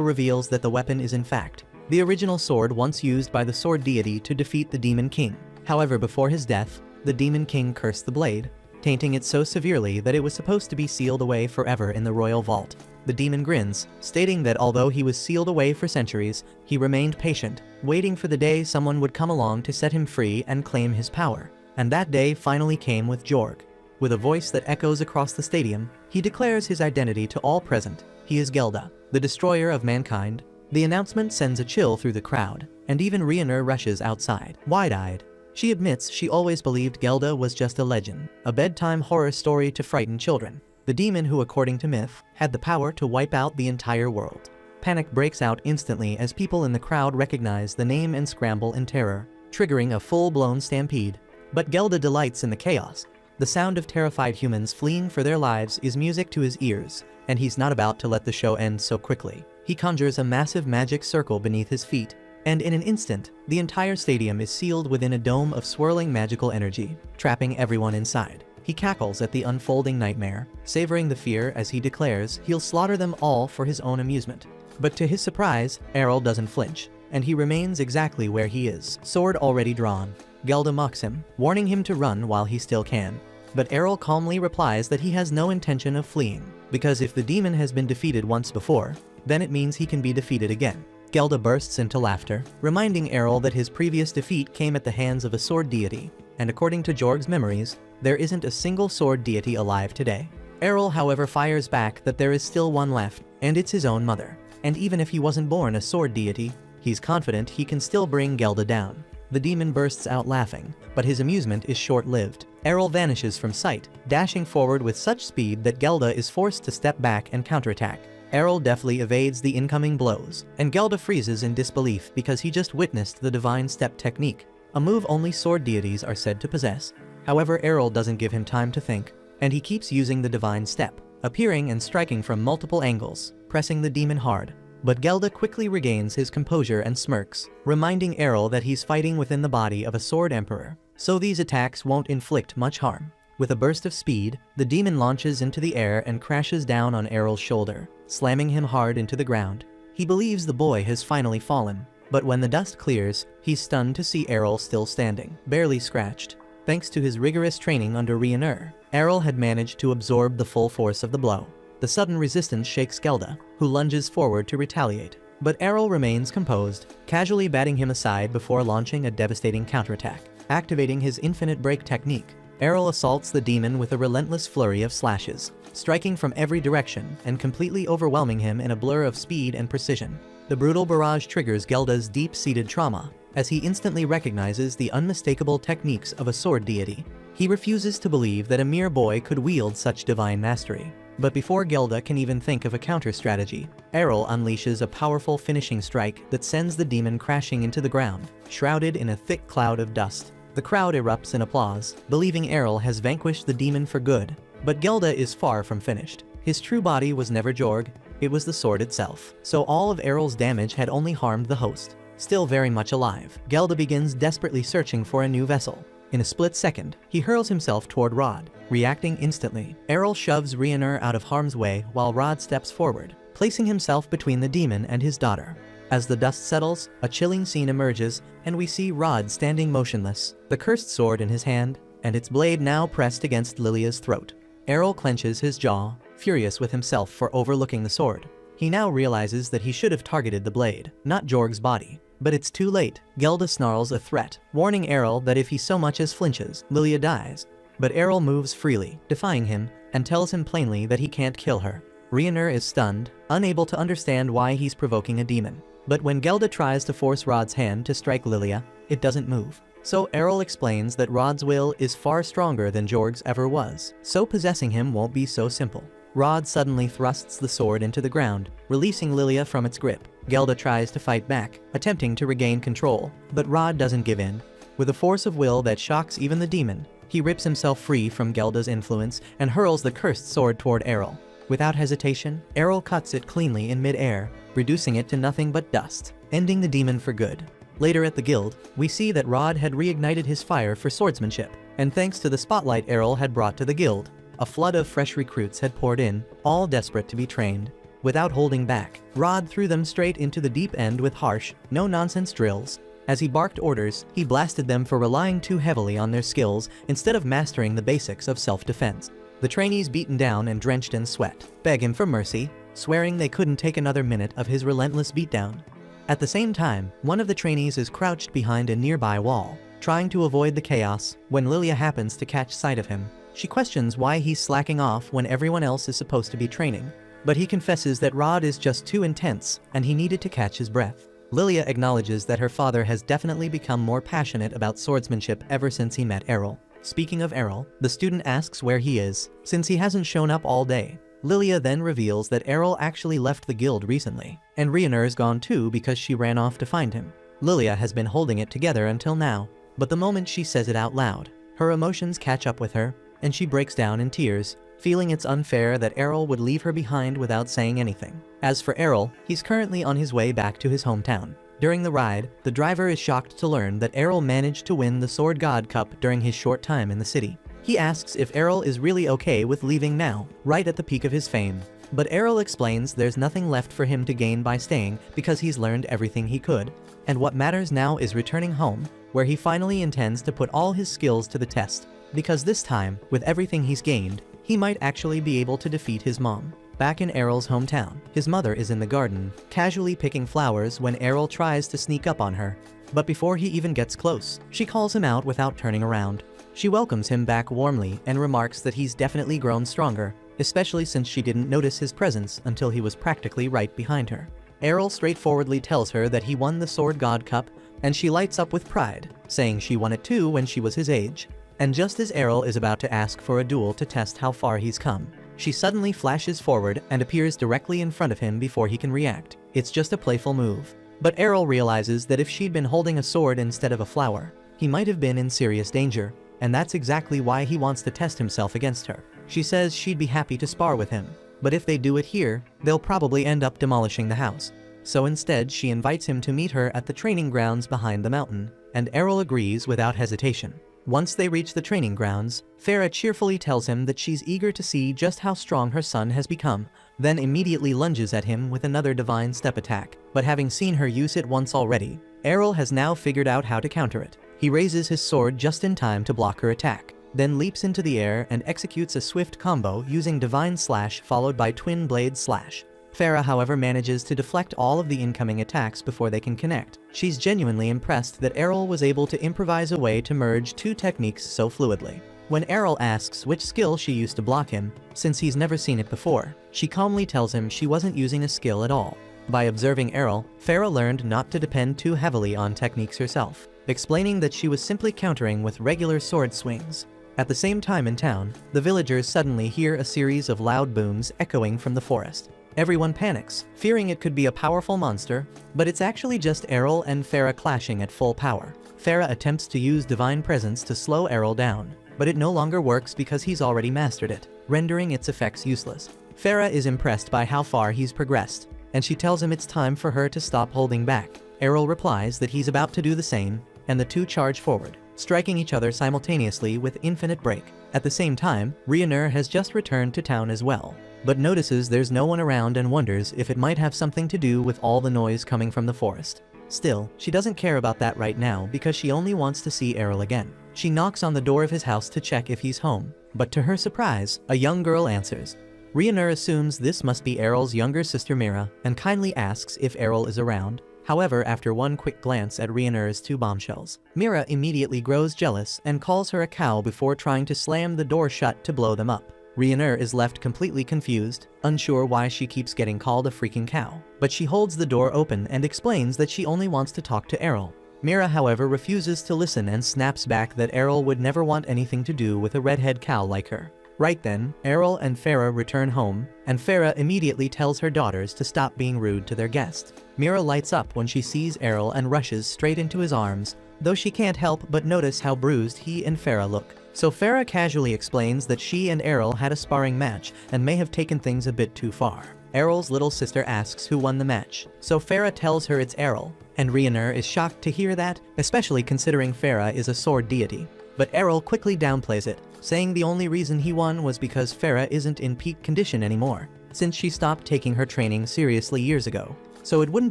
reveals that the weapon is in fact the original sword once used by the sword deity to defeat the Demon King. However, before his death, the Demon King cursed the blade, tainting it so severely that it was supposed to be sealed away forever in the royal vault. The demon grins, stating that although he was sealed away for centuries, he remained patient, waiting for the day someone would come along to set him free and claim his power. And that day finally came with Jorg. With a voice that echoes across the stadium, he declares his identity to all present. He is Gelda, the destroyer of mankind. The announcement sends a chill through the crowd, and even Rhiannon rushes outside, wide-eyed. She admits she always believed Gelda was just a legend, a bedtime horror story to frighten children. The demon who, according to myth, had the power to wipe out the entire world. Panic breaks out instantly as people in the crowd recognize the name and scramble in terror, triggering a full-blown stampede. But Gelda delights in the chaos, The sound of terrified humans fleeing for their lives is music to his ears, and he's not about to let the show end so quickly. He conjures a massive magic circle beneath his feet, and in an instant, the entire stadium is sealed within a dome of swirling magical energy, trapping everyone inside. He cackles at the unfolding nightmare, savoring the fear as he declares he'll slaughter them all for his own amusement. But to his surprise, Errol doesn't flinch, and he remains exactly where he is, sword already drawn. Gelda mocks him, warning him to run while he still can. But Errol calmly replies that he has no intention of fleeing, because if the demon has been defeated once before, then it means he can be defeated again. Gelda bursts into laughter, reminding Errol that his previous defeat came at the hands of a sword deity, and according to Jorg's memories, there isn't a single sword deity alive today. Errol, however, fires back that there is still one left, and it's his own mother. And even if he wasn't born a sword deity, he's confident he can still bring Gelda down. The demon bursts out laughing, but his amusement is short-lived. Errol vanishes from sight, dashing forward with such speed that Gelda is forced to step back and counterattack. Errol deftly evades the incoming blows, and Gelda freezes in disbelief because he just witnessed the divine step technique, a move only sword deities are said to possess. However, Errol doesn't give him time to think, and he keeps using the divine step, appearing and striking from multiple angles, pressing the demon hard. But Gelda quickly regains his composure and smirks, reminding Errol that he's fighting within the body of a sword emperor, so these attacks won't inflict much harm. With a burst of speed, the demon launches into the air and crashes down on Errol's shoulder, slamming him hard into the ground. He believes the boy has finally fallen, but when the dust clears, he's stunned to see Errol still standing, barely scratched. Thanks to his rigorous training under Rionur, Errol had managed to absorb the full force of the blow. The sudden resistance shakes Gelda, who lunges forward to retaliate. But Errol remains composed, casually batting him aside before launching a devastating counterattack. Activating his infinite break technique, Errol assaults the demon with a relentless flurry of slashes, striking from every direction and completely overwhelming him in a blur of speed and precision. The brutal barrage triggers Gelda's deep-seated trauma, as he instantly recognizes the unmistakable techniques of a sword deity. He refuses to believe that a mere boy could wield such divine mastery. But before Gelda can even think of a counter-strategy, Errol unleashes a powerful finishing strike that sends the demon crashing into the ground, shrouded in a thick cloud of dust. The crowd erupts in applause, believing Errol has vanquished the demon for good. But Gelda is far from finished. His true body was never Jorg, it was the sword itself. So all of Errol's damage had only harmed the host. Still very much alive, Gelda begins desperately searching for a new vessel. In a split second, he hurls himself toward Rod. Reacting instantly, Errol shoves Rionur out of harm's way while Rod steps forward, placing himself between the demon and his daughter. As the dust settles, a chilling scene emerges, and we see Rod standing motionless, the cursed sword in his hand, and its blade now pressed against Lilia's throat. Errol clenches his jaw, furious with himself for overlooking the sword. He now realizes that he should have targeted the blade, not Jorg's body. But it's too late. Gelda snarls a threat, warning Errol that if he so much as flinches, Lilia dies. But Errol moves freely, defying him, and tells him plainly that he can't kill her. Rionur is stunned, unable to understand why he's provoking a demon. But when Gelda tries to force Rod's hand to strike Lilia, it doesn't move. So Errol explains that Rod's will is far stronger than Jorg's ever was, so possessing him won't be so simple. Rod suddenly thrusts the sword into the ground, releasing Lilia from its grip. Gelda tries to fight back, attempting to regain control, but Rod doesn't give in. With a force of will that shocks even the demon, he rips himself free from Gelda's influence and hurls the cursed sword toward Errol. Without hesitation, Errol cuts it cleanly in mid-air, reducing it to nothing but dust, ending the demon for good. Later at the guild, we see that Rod had reignited his fire for swordsmanship, and thanks to the spotlight Errol had brought to the guild, a flood of fresh recruits had poured in, all desperate to be trained. Without holding back, Rod threw them straight into the deep end with harsh, no-nonsense drills. As he barked orders, he blasted them for relying too heavily on their skills instead of mastering the basics of self-defense. The trainees, beaten down and drenched in sweat, beg him for mercy, swearing they couldn't take another minute of his relentless beatdown. At the same time, one of the trainees is crouched behind a nearby wall, trying to avoid the chaos. When Lilia happens to catch sight of him, she questions why he's slacking off when everyone else is supposed to be training. But he confesses that Rod is just too intense, and he needed to catch his breath. Lilia acknowledges that her father has definitely become more passionate about swordsmanship ever since he met Errol. Speaking of Errol, the student asks where he is, since he hasn't shown up all day. Lilia then reveals that Errol actually left the guild recently, and Rionur's gone too because she ran off to find him. Lilia has been holding it together until now, but the moment she says it out loud, her emotions catch up with her, and she breaks down in tears, feeling it's unfair that Errol would leave her behind without saying anything. As for Errol, he's currently on his way back to his hometown. During the ride, the driver is shocked to learn that Errol managed to win the Sword God Cup during his short time in the city. He asks if Errol is really okay with leaving now, right at the peak of his fame. But Errol explains there's nothing left for him to gain by staying because he's learned everything he could. And what matters now is returning home, where he finally intends to put all his skills to the test. Because this time, with everything he's gained, he might actually be able to defeat his mom. Back in Errol's hometown, his mother is in the garden, casually picking flowers when Errol tries to sneak up on her. But before he even gets close, she calls him out without turning around. She welcomes him back warmly and remarks that he's definitely grown stronger, especially since she didn't notice his presence until he was practically right behind her. Errol straightforwardly tells her that he won the Sword God Cup, and she lights up with pride, saying she won it too when she was his age. And just as Errol is about to ask for a duel to test how far he's come, she suddenly flashes forward and appears directly in front of him before he can react. It's just a playful move. But Errol realizes that if she'd been holding a sword instead of a flower, he might have been in serious danger, and that's exactly why he wants to test himself against her. She says she'd be happy to spar with him, but if they do it here, they'll probably end up demolishing the house. So instead she invites him to meet her at the training grounds behind the mountain, and Errol agrees without hesitation. Once they reach the training grounds, Farah cheerfully tells him that she's eager to see just how strong her son has become, then immediately lunges at him with another divine step attack. But having seen her use it once already, Errol has now figured out how to counter it. He raises his sword just in time to block her attack, then leaps into the air and executes a swift combo using Divine Slash followed by Twin Blade Slash. Farah, however, manages to deflect all of the incoming attacks before they can connect. She's genuinely impressed that Errol was able to improvise a way to merge two techniques so fluidly. When Errol asks which skill she used to block him, since he's never seen it before, she calmly tells him she wasn't using a skill at all. By observing Errol, Farah learned not to depend too heavily on techniques herself, explaining that she was simply countering with regular sword swings. At the same time in town, the villagers suddenly hear a series of loud booms echoing from the forest. Everyone panics, fearing it could be a powerful monster, but it's actually just Errol and Farah clashing at full power. Farah attempts to use Divine Presence to slow Errol down, but it no longer works because he's already mastered it, rendering its effects useless. Farah is impressed by how far he's progressed, and she tells him it's time for her to stop holding back. Errol replies that he's about to do the same, and the two charge forward, striking each other simultaneously with infinite break. At the same time, Rhaenyra has just returned to town as well, but notices there's no one around and wonders if it might have something to do with all the noise coming from the forest. Still, she doesn't care about that right now because she only wants to see Errol again. She knocks on the door of his house to check if he's home, but to her surprise, a young girl answers. Rhaenyra assumes this must be Errol's younger sister Mira and kindly asks if Errol is around. However, after one quick glance at Rhaenyra's two bombshells, Mira immediately grows jealous and calls her a cow before trying to slam the door shut to blow them up. Rhaenyra is left completely confused, unsure why she keeps getting called a freaking cow, but she holds the door open and explains that she only wants to talk to Errol. Mira, however, refuses to listen and snaps back that Errol would never want anything to do with a redhead cow like her. Right then, Errol and Farah return home, and Farah immediately tells her daughters to stop being rude to their guest. Mira lights up when she sees Errol and rushes straight into his arms, though she can't help but notice how bruised he and Farah look. So Farah casually explains that she and Errol had a sparring match and may have taken things a bit too far. Errol's little sister asks who won the match, so Farah tells her it's Errol, and Rhaenyra is shocked to hear that, especially considering Farah is a sword deity. But Errol quickly downplays it, saying the only reason he won was because Farah isn't in peak condition anymore, since she stopped taking her training seriously years ago. So it wouldn't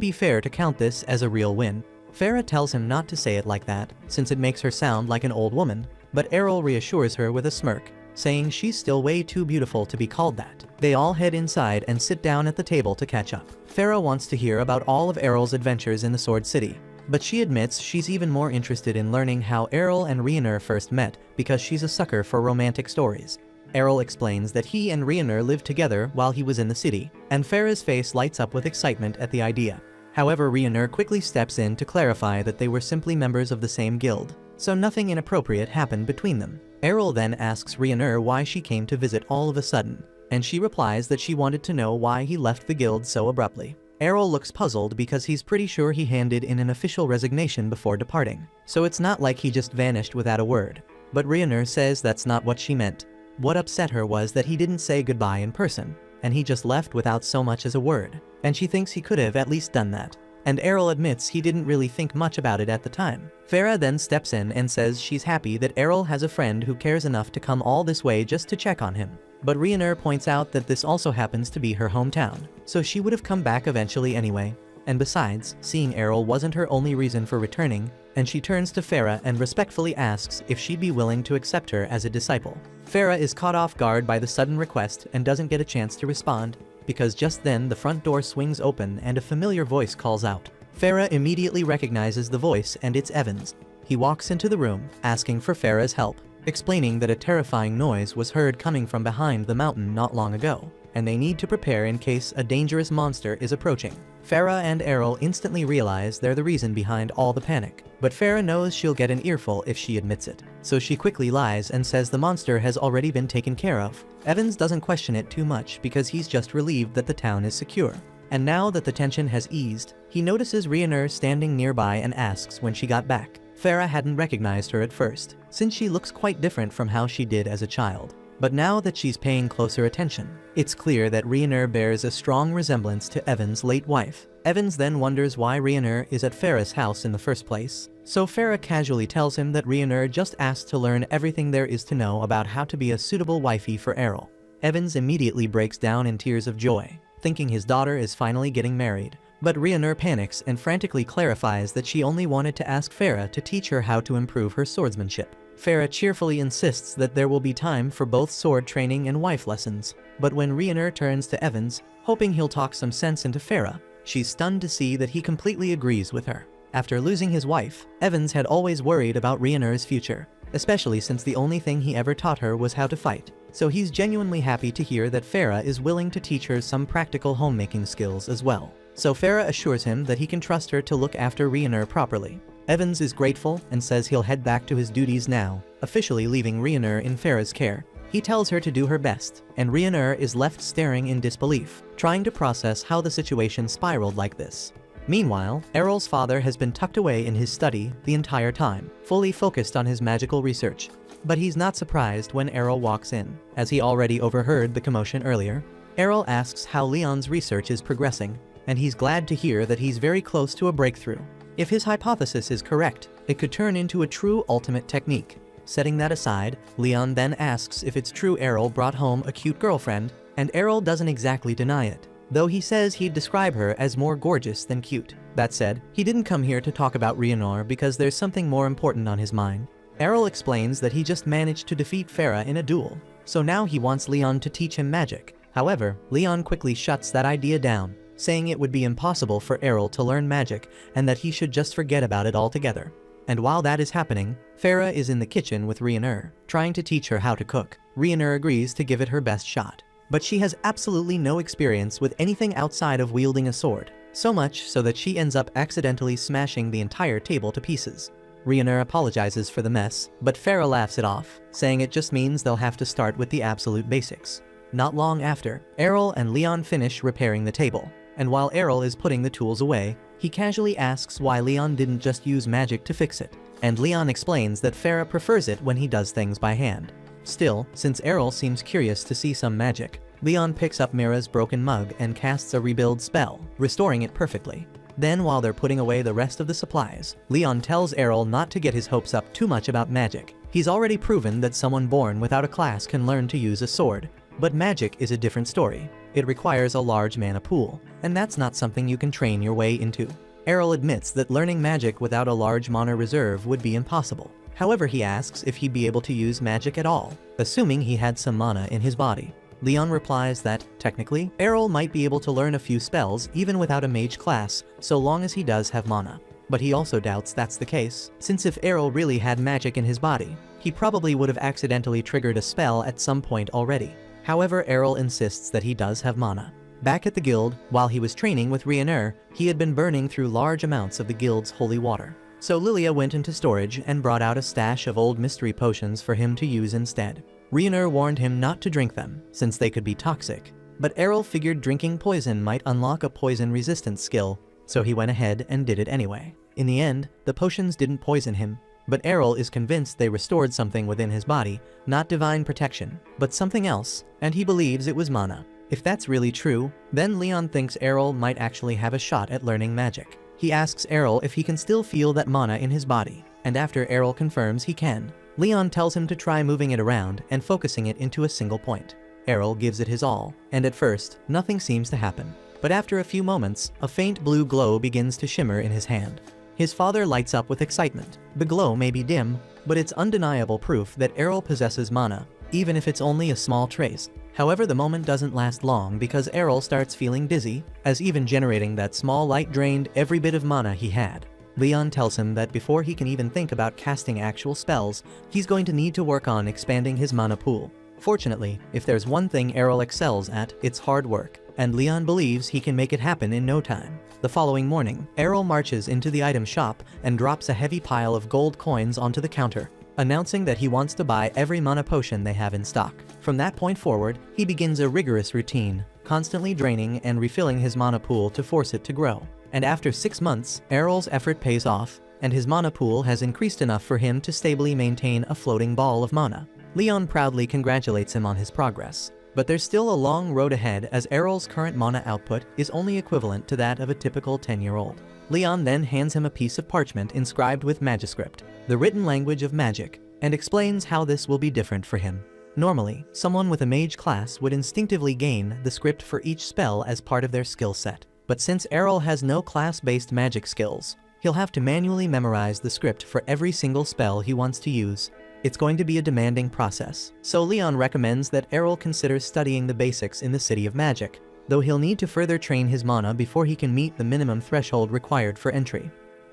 be fair to count this as a real win. Farah tells him not to say it like that, since it makes her sound like an old woman, but Errol reassures her with a smirk, saying she's still way too beautiful to be called that. They all head inside and sit down at the table to catch up. Farah wants to hear about all of Errol's adventures in the Sword City, but she admits she's even more interested in learning how Errol and Rhaenyra first met because she's a sucker for romantic stories. Errol explains that he and Rhaenyra lived together while he was in the city, and Farah's face lights up with excitement at the idea. However, Rhaenyra quickly steps in to clarify that they were simply members of the same guild, so nothing inappropriate happened between them. Errol then asks Rhaenyra why she came to visit all of a sudden, and she replies that she wanted to know why he left the guild so abruptly. Errol looks puzzled because he's pretty sure he handed in an official resignation before departing, so it's not like he just vanished without a word. But Rhaenyra says that's not what she meant. What upset her was that he didn't say goodbye in person, and he just left without so much as a word, and she thinks he could have at least done that. And Errol admits he didn't really think much about it at the time. Farah then steps in and says she's happy that Errol has a friend who cares enough to come all this way just to check on him. But Rhiannon points out that this also happens to be her hometown, so she would have come back eventually anyway. And besides, seeing Errol wasn't her only reason for returning, and she turns to Farah and respectfully asks if she'd be willing to accept her as a disciple. Farah is caught off guard by the sudden request and doesn't get a chance to respond, because just then the front door swings open and a familiar voice calls out. Farah immediately recognizes the voice and it's Evans. He walks into the room, asking for Farah's help, explaining that a terrifying noise was heard coming from behind the mountain not long ago, and they need to prepare in case a dangerous monster is approaching. Farah and Errol instantly realize they're the reason behind all the panic, but Farah knows she'll get an earful if she admits it, so she quickly lies and says the monster has already been taken care of. Evans doesn't question it too much because he's just relieved that the town is secure. And now that the tension has eased, he notices Rhiannon standing nearby and asks when she got back. Farah hadn't recognized her at first, since she looks quite different from how she did as a child. But now that she's paying closer attention, it's clear that Rhiannon bears a strong resemblance to Evans' late wife. Evans then wonders why Rhiannon is at Farah's house in the first place, so Farah casually tells him that Rhiannon just asked to learn everything there is to know about how to be a suitable wifey for Errol. Evans immediately breaks down in tears of joy, thinking his daughter is finally getting married. But Rhiannon panics and frantically clarifies that she only wanted to ask Farah to teach her how to improve her swordsmanship. Farah cheerfully insists that there will be time for both sword training and wife lessons, but when Rhiannon turns to Evans, hoping he'll talk some sense into Farah, she's stunned to see that he completely agrees with her. After losing his wife, Evans had always worried about Rhiannon's future, especially since the only thing he ever taught her was how to fight. So he's genuinely happy to hear that Farah is willing to teach her some practical homemaking skills as well. So Farah assures him that he can trust her to look after Rhiannon properly. Evans is grateful and says he'll head back to his duties now, officially leaving Rhiannon in Farah's care. He tells her to do her best, and Rhiannon is left staring in disbelief, trying to process how the situation spiraled like this. Meanwhile, Errol's father has been tucked away in his study the entire time, fully focused on his magical research. But he's not surprised when Errol walks in, as he already overheard the commotion earlier. Errol asks how Leon's research is progressing, and he's glad to hear that he's very close to a breakthrough. If his hypothesis is correct, it could turn into a true ultimate technique. Setting that aside, Leon then asks if it's true Errol brought home a cute girlfriend, and Errol doesn't exactly deny it, though he says he'd describe her as more gorgeous than cute. That said, he didn't come here to talk about Rhiannon because there's something more important on his mind. Errol explains that he just managed to defeat Farah in a duel, so now he wants Leon to teach him magic. However, Leon quickly shuts that idea down, saying it would be impossible for Errol to learn magic and that he should just forget about it altogether. And while that is happening, Farah is in the kitchen with Rhiannon, trying to teach her how to cook. Rhiannon agrees to give it her best shot, but she has absolutely no experience with anything outside of wielding a sword, so much so that she ends up accidentally smashing the entire table to pieces. Rhiannon apologizes for the mess, but Farah laughs it off, saying it just means they'll have to start with the absolute basics. Not long after, Errol and Leon finish repairing the table, and while Errol is putting the tools away, he casually asks why Leon didn't just use magic to fix it, and Leon explains that Farah prefers it when he does things by hand. Still, since Errol seems curious to see some magic, Leon picks up Mira's broken mug and casts a rebuild spell, restoring it perfectly. Then while they're putting away the rest of the supplies, Leon tells Errol not to get his hopes up too much about magic. He's already proven that someone born without a class can learn to use a sword, but magic is a different story. It requires a large mana pool, and that's not something you can train your way into. Errol admits that learning magic without a large mana reserve would be impossible. However, he asks if he'd be able to use magic at all, assuming he had some mana in his body. Leon replies that, technically, Errol might be able to learn a few spells even without a mage class, so long as he does have mana. But he also doubts that's the case, since if Errol really had magic in his body, he probably would have accidentally triggered a spell at some point already. However, Errol insists that he does have mana. Back at the guild, while he was training with Rhiannon, he had been burning through large amounts of the guild's holy water. So Lilia went into storage and brought out a stash of old mystery potions for him to use instead. Rhiannon warned him not to drink them, since they could be toxic, but Errol figured drinking poison might unlock a poison resistance skill, so he went ahead and did it anyway. In the end, the potions didn't poison him, But Errol is convinced they restored something within his body, not divine protection, but something else, and he believes it was mana. If that's really true, then Leon thinks Errol might actually have a shot at learning magic. He asks Errol if he can still feel that mana in his body, and after Errol confirms he can, Leon tells him to try moving it around and focusing it into a single point. Errol gives it his all, and at first, nothing seems to happen. But after a few moments, a faint blue glow begins to shimmer in his hand. His father lights up with excitement. The glow may be dim, but it's undeniable proof that Errol possesses mana, even if it's only a small trace. However, the moment doesn't last long because Errol starts feeling dizzy, as even generating that small light drained every bit of mana he had. Leon tells him that before he can even think about casting actual spells, he's going to need to work on expanding his mana pool. Fortunately, if there's one thing Errol excels at, it's hard work, and Leon believes he can make it happen in no time. The following morning, Errol marches into the item shop and drops a heavy pile of gold coins onto the counter, announcing that he wants to buy every mana potion they have in stock. From that point forward, he begins a rigorous routine, constantly draining and refilling his mana pool to force it to grow. And after 6 months, Errol's effort pays off, and his mana pool has increased enough for him to stably maintain a floating ball of mana. Leon proudly congratulates him on his progress. But there's still a long road ahead as Errol's current mana output is only equivalent to that of a typical 10-year-old. Leon then hands him a piece of parchment inscribed with Magiscript, the written language of magic, and explains how this will be different for him. Normally, someone with a mage class would instinctively gain the script for each spell as part of their skill set. But since Errol has no class-based magic skills, he'll have to manually memorize the script for every single spell he wants to use. It's going to be a demanding process, so Leon recommends that Errol consider studying the basics in the City of Magic, though he'll need to further train his mana before he can meet the minimum threshold required for entry.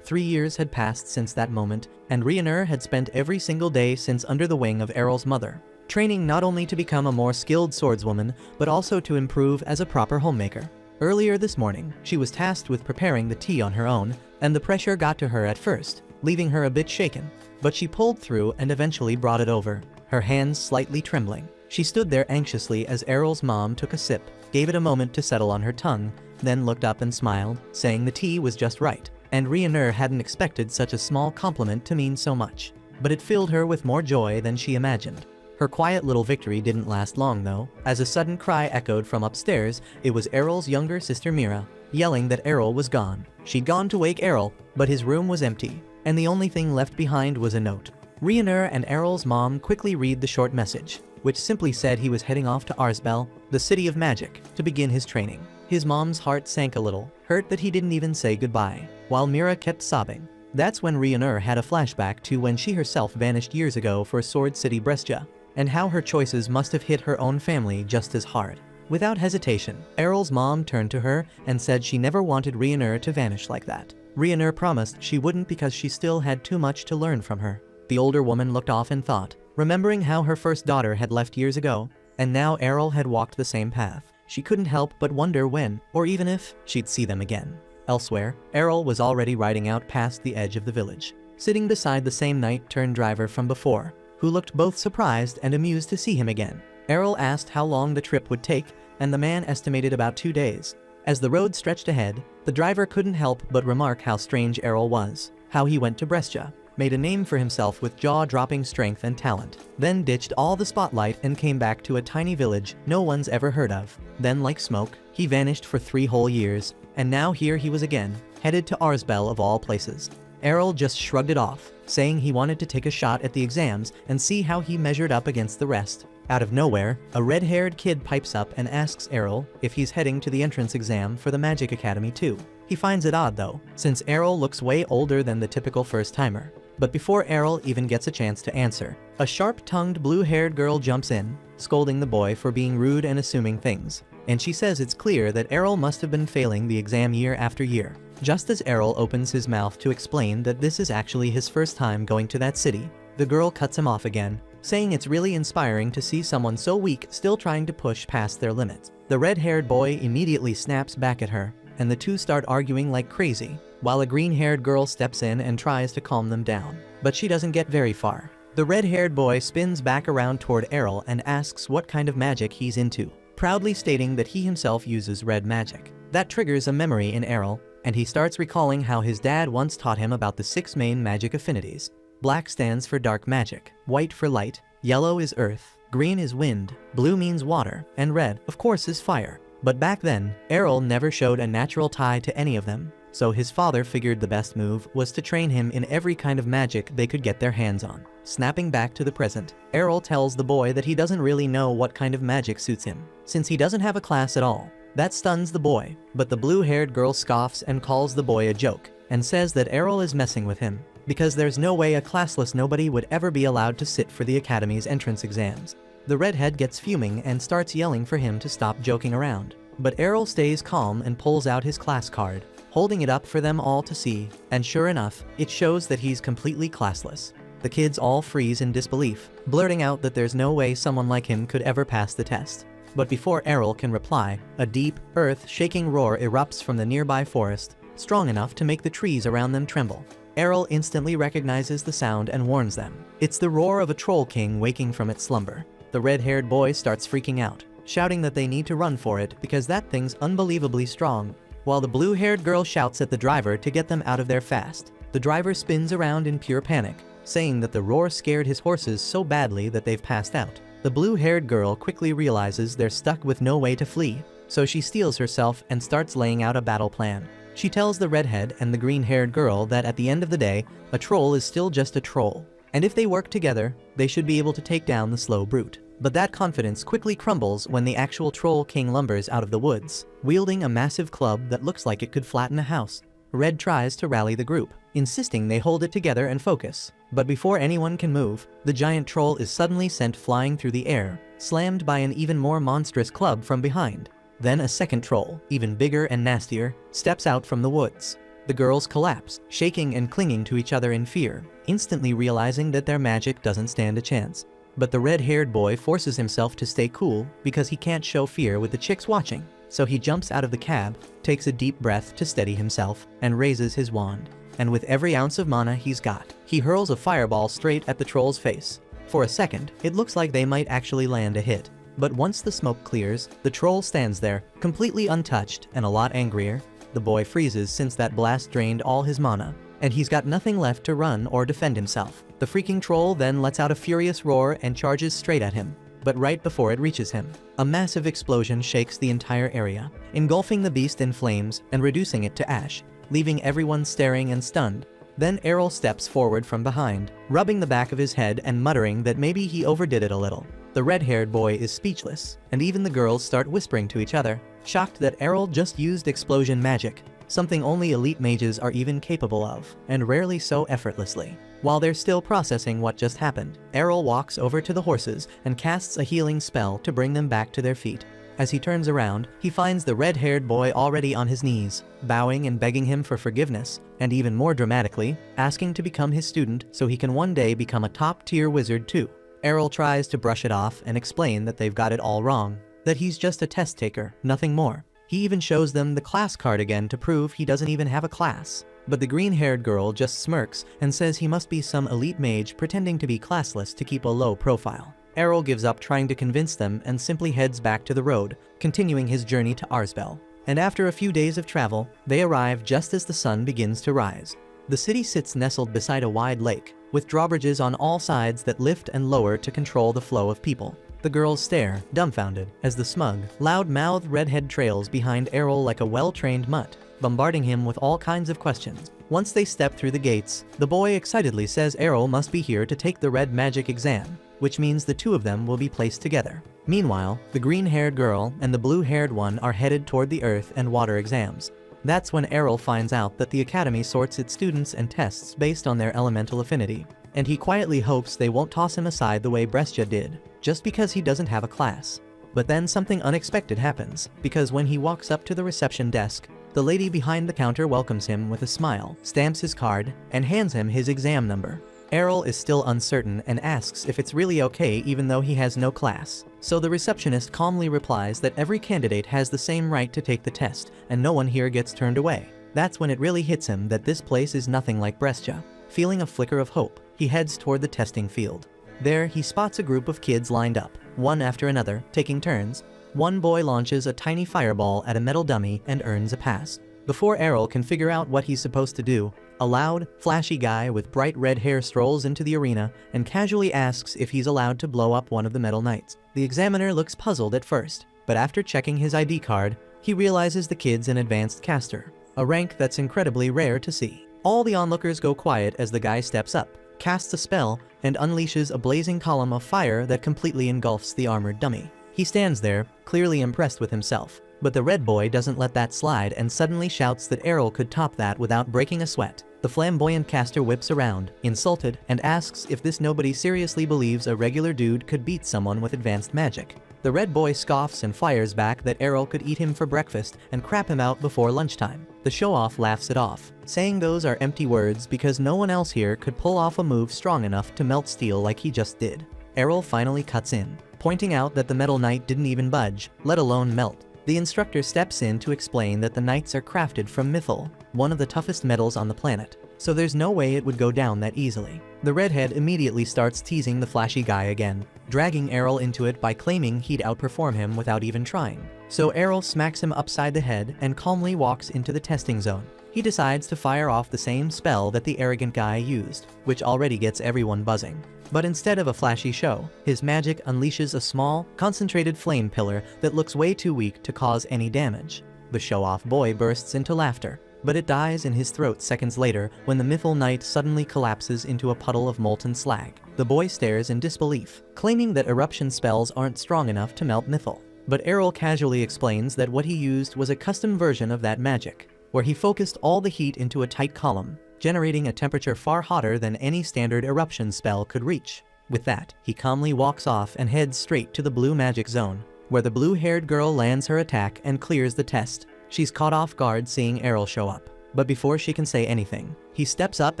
3 years had passed since that moment, and Rhiannon had spent every single day since under the wing of Errol's mother, training not only to become a more skilled swordswoman, but also to improve as a proper homemaker. Earlier this morning, she was tasked with preparing the tea on her own, and the pressure got to her at first, leaving her a bit shaken. But she pulled through and eventually brought it over, her hands slightly trembling. She stood there anxiously as Errol's mom took a sip, gave it a moment to settle on her tongue, then looked up and smiled, saying the tea was just right. And Rhiannon hadn't expected such a small compliment to mean so much. But it filled her with more joy than she imagined. Her quiet little victory didn't last long though, as a sudden cry echoed from upstairs. It was Errol's younger sister Mira, yelling that Errol was gone. She'd gone to wake Errol, but his room was empty, and the only thing left behind was a note. Rhiannon and Errol's mom quickly read the short message, which simply said he was heading off to Arzbel, the City of Magic, to begin his training. His mom's heart sank a little, hurt that he didn't even say goodbye, while Mira kept sobbing. That's when Rhiannon had a flashback to when she herself vanished years ago for Sword City Brescia, and how her choices must have hit her own family just as hard. Without hesitation, Errol's mom turned to her and said she never wanted Rhiannon to vanish like that. Rhiannon promised she wouldn't because she still had too much to learn from her. The older woman looked off in thought, remembering how her first daughter had left years ago, and now Errol had walked the same path. She couldn't help but wonder when, or even if, she'd see them again. Elsewhere, Errol was already riding out past the edge of the village, sitting beside the same knight-turned driver from before, who looked both surprised and amused to see him again. Errol asked how long the trip would take, and the man estimated about 2 days. As the road stretched ahead, the driver couldn't help but remark how strange Errol was, how he went to Brescia, made a name for himself with jaw-dropping strength and talent, then ditched all the spotlight and came back to a tiny village no one's ever heard of. Then, like smoke, he vanished for 3 whole years, and now here he was again, headed to Arzbel of all places. Errol just shrugged it off, saying he wanted to take a shot at the exams and see how he measured up against the rest. Out of nowhere, a red-haired kid pipes up and asks Errol if he's heading to the entrance exam for the Magic Academy too. He finds it odd though, since Errol looks way older than the typical first-timer. But before Errol even gets a chance to answer, a sharp-tongued blue-haired girl jumps in, scolding the boy for being rude and assuming things. And she says it's clear that Errol must have been failing the exam year after year. Just as Errol opens his mouth to explain that this is actually his first time going to that city, the girl cuts him off again, saying it's really inspiring to see someone so weak still trying to push past their limits. The red-haired boy immediately snaps back at her, and the two start arguing like crazy, while a green-haired girl steps in and tries to calm them down. But she doesn't get very far. The red-haired boy spins back around toward Errol and asks what kind of magic he's into, proudly stating that he himself uses red magic. That triggers a memory in Errol, and he starts recalling how his dad once taught him about the 6 main magic affinities. Black stands for dark magic, white for light, yellow is earth, green is wind, blue means water, and red, of course, is fire. But back then, Errol never showed a natural tie to any of them, so his father figured the best move was to train him in every kind of magic they could get their hands on. Snapping back to the present, Errol tells the boy that he doesn't really know what kind of magic suits him, since he doesn't have a class at all. That stuns the boy, but the blue-haired girl scoffs and calls the boy a joke, and says that Errol is messing with him, because there's no way a classless nobody would ever be allowed to sit for the academy's entrance exams. The redhead gets fuming and starts yelling for him to stop joking around, but Errol stays calm and pulls out his class card, holding it up for them all to see, and sure enough, it shows that he's completely classless. The kids all freeze in disbelief, blurting out that there's no way someone like him could ever pass the test. But before Errol can reply, a deep, earth-shaking roar erupts from the nearby forest, strong enough to make the trees around them tremble. Errol instantly recognizes the sound and warns them. It's the roar of a troll king waking from its slumber. The red-haired boy starts freaking out, shouting that they need to run for it because that thing's unbelievably strong, while the blue-haired girl shouts at the driver to get them out of there fast. The driver spins around in pure panic, saying that the roar scared his horses so badly that they've passed out. The blue-haired girl quickly realizes they're stuck with no way to flee, so she steels herself and starts laying out a battle plan. She tells the redhead and the green-haired girl that at the end of the day, a troll is still just a troll, and if they work together, they should be able to take down the slow brute. But that confidence quickly crumbles when the actual troll king lumbers out of the woods, wielding a massive club that looks like it could flatten a house. Red tries to rally the group, insisting they hold it together and focus. But before anyone can move, the giant troll is suddenly sent flying through the air, slammed by an even more monstrous club from behind. Then a second troll, even bigger and nastier, steps out from the woods. The girls collapse, shaking and clinging to each other in fear, instantly realizing that their magic doesn't stand a chance. But the red-haired boy forces himself to stay cool because he can't show fear with the chicks watching. So he jumps out of the cab, takes a deep breath to steady himself, and raises his wand. And with every ounce of mana he's got, he hurls a fireball straight at the troll's face. For a second, it looks like they might actually land a hit. But once the smoke clears, the troll stands there, completely untouched and a lot angrier. The boy freezes since that blast drained all his mana, and he's got nothing left to run or defend himself. The freaking troll then lets out a furious roar and charges straight at him. But right before it reaches him, a massive explosion shakes the entire area, engulfing the beast in flames and reducing it to ash, leaving everyone staring and stunned. Then Errol steps forward from behind, rubbing the back of his head and muttering that maybe he overdid it a little. The red-haired boy is speechless, and even the girls start whispering to each other, shocked that Errol just used explosion magic, something only elite mages are even capable of, and rarely so effortlessly. While they're still processing what just happened, Errol walks over to the horses and casts a healing spell to bring them back to their feet. As he turns around, he finds the red-haired boy already on his knees, bowing and begging him for forgiveness, and even more dramatically, asking to become his student so he can one day become a top-tier wizard too. Errol tries to brush it off and explain that they've got it all wrong, that he's just a test taker, nothing more. He even shows them the class card again to prove he doesn't even have a class. But the green-haired girl just smirks and says he must be some elite mage pretending to be classless to keep a low profile. Errol gives up trying to convince them and simply heads back to the road, continuing his journey to Arsbel. And after a few days of travel, they arrive just as the sun begins to rise. The city sits nestled beside a wide lake, with drawbridges on all sides that lift and lower to control the flow of people. The girls stare, dumbfounded, as the smug, loud-mouthed redhead trails behind Errol like a well-trained mutt, bombarding him with all kinds of questions. Once they step through the gates, the boy excitedly says Errol must be here to take the red magic exam, which means the two of them will be placed together. Meanwhile, the green-haired girl and the blue-haired one are headed toward the earth and water exams. That's when Errol finds out that the academy sorts its students and tests based on their elemental affinity, and he quietly hopes they won't toss him aside the way Brescia did, just because he doesn't have a class. But then something unexpected happens, because when he walks up to the reception desk, the lady behind the counter welcomes him with a smile, stamps his card, and hands him his exam number. Errol is still uncertain and asks if it's really okay even though he has no class. So the receptionist calmly replies that every candidate has the same right to take the test, and no one here gets turned away. That's when it really hits him that this place is nothing like Brescia. Feeling a flicker of hope, he heads toward the testing field. There, he spots a group of kids lined up, one after another, taking turns. One boy launches a tiny fireball at a metal dummy and earns a pass. Before Errol can figure out what he's supposed to do, A loud, flashy guy with bright red hair strolls into the arena and casually asks if he's allowed to blow up one of the metal knights. The examiner looks puzzled at first, but after checking his ID card, he realizes the kid's an advanced caster, a rank that's incredibly rare to see. All the onlookers go quiet as the guy steps up, casts a spell, and unleashes a blazing column of fire that completely engulfs the armored dummy. He stands there, clearly impressed with himself, but the red boy doesn't let that slide and suddenly shouts that Errol could top that without breaking a sweat. The flamboyant caster whips around, insulted, and asks if this nobody seriously believes a regular dude could beat someone with advanced magic. The red boy scoffs and fires back that Errol could eat him for breakfast and crap him out before lunchtime. The show-off laughs it off, saying those are empty words because no one else here could pull off a move strong enough to melt steel like he just did. Errol finally cuts in, pointing out that the metal knight didn't even budge, let alone melt. The instructor steps in to explain that the knights are crafted from mythal, one of the toughest metals on the planet, so there's no way it would go down that easily. The redhead immediately starts teasing the flashy guy again, dragging Errol into it by claiming he'd outperform him without even trying. So Errol smacks him upside the head and calmly walks into the testing zone. He decides to fire off the same spell that the arrogant guy used, which already gets everyone buzzing. But instead of a flashy show, his magic unleashes a small, concentrated flame pillar that looks way too weak to cause any damage. The show-off boy bursts into laughter, but it dies in his throat seconds later when the mythal knight suddenly collapses into a puddle of molten slag. The boy stares in disbelief, claiming that eruption spells aren't strong enough to melt mythal. But Errol casually explains that what he used was a custom version of that magic, where he focused all the heat into a tight column, generating a temperature far hotter than any standard eruption spell could reach. With that, he calmly walks off and heads straight to the blue magic zone, where the blue-haired girl lands her attack and clears the test. She's caught off guard seeing Errol show up, but before she can say anything, he steps up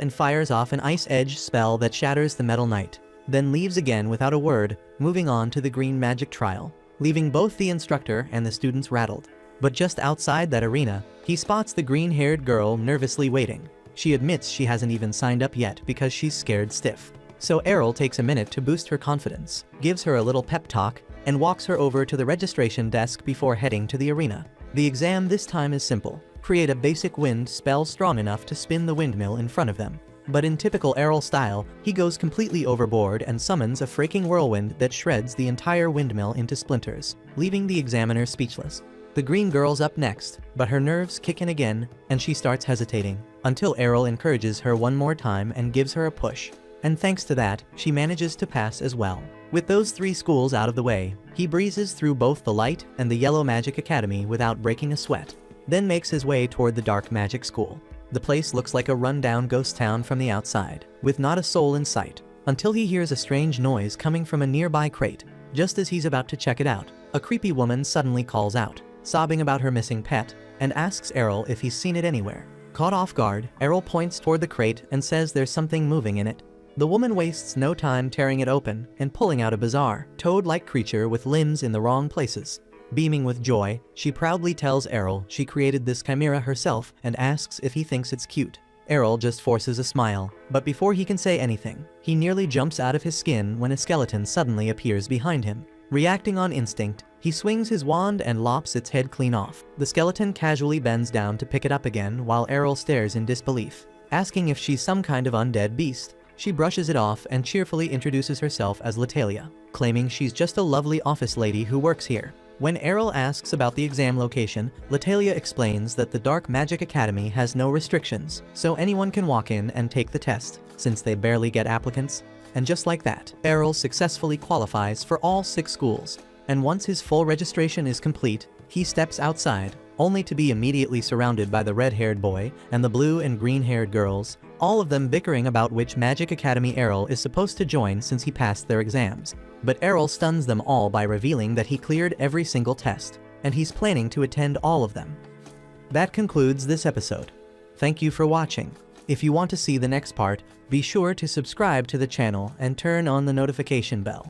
and fires off an ice-edge spell that shatters the metal knight, then leaves again without a word, moving on to the green magic trial, leaving both the instructor and the students rattled. But just outside that arena, he spots the green-haired girl nervously waiting. She admits she hasn't even signed up yet because she's scared stiff. So Errol takes a minute to boost her confidence, gives her a little pep talk, and walks her over to the registration desk before heading to the arena. The exam this time is simple. Create a basic wind spell strong enough to spin the windmill in front of them. But in typical Errol style, he goes completely overboard and summons a freaking whirlwind that shreds the entire windmill into splinters, leaving the examiner speechless. The green girl's up next, but her nerves kick in again, and she starts hesitating, until Errol encourages her one more time and gives her a push. And thanks to that, she manages to pass as well. With those 3 schools out of the way, he breezes through both the Light and the Yellow Magic Academy without breaking a sweat, then makes his way toward the Dark Magic School. The place looks like a run-down ghost town from the outside, with not a soul in sight, until he hears a strange noise coming from a nearby crate. Just as he's about to check it out, a creepy woman suddenly calls out, sobbing about her missing pet, and asks Errol if he's seen it anywhere. Caught off guard, Errol points toward the crate and says there's something moving in it. The woman wastes no time tearing it open and pulling out a bizarre, toad-like creature with limbs in the wrong places. Beaming with joy, she proudly tells Errol she created this chimera herself and asks if he thinks it's cute. Errol just forces a smile, but before he can say anything, he nearly jumps out of his skin when a skeleton suddenly appears behind him. Reacting on instinct, he swings his wand and lops its head clean off. The skeleton casually bends down to pick it up again while Errol stares in disbelief, asking if she's some kind of undead beast. She brushes it off and cheerfully introduces herself as Latalia, claiming she's just a lovely office lady who works here. When Errol asks about the exam location, Latalia explains that the Dark Magic Academy has no restrictions, so anyone can walk in and take the test, since they barely get applicants. And just like that, Errol successfully qualifies for all 6 schools. And once his full registration is complete, he steps outside, only to be immediately surrounded by the red-haired boy and the blue and green-haired girls, all of them bickering about which Magic Academy Errol is supposed to join since he passed their exams. But Errol stuns them all by revealing that he cleared every single test, and he's planning to attend all of them. That concludes this episode. Thank you for watching. If you want to see the next part, be sure to subscribe to the channel and turn on the notification bell.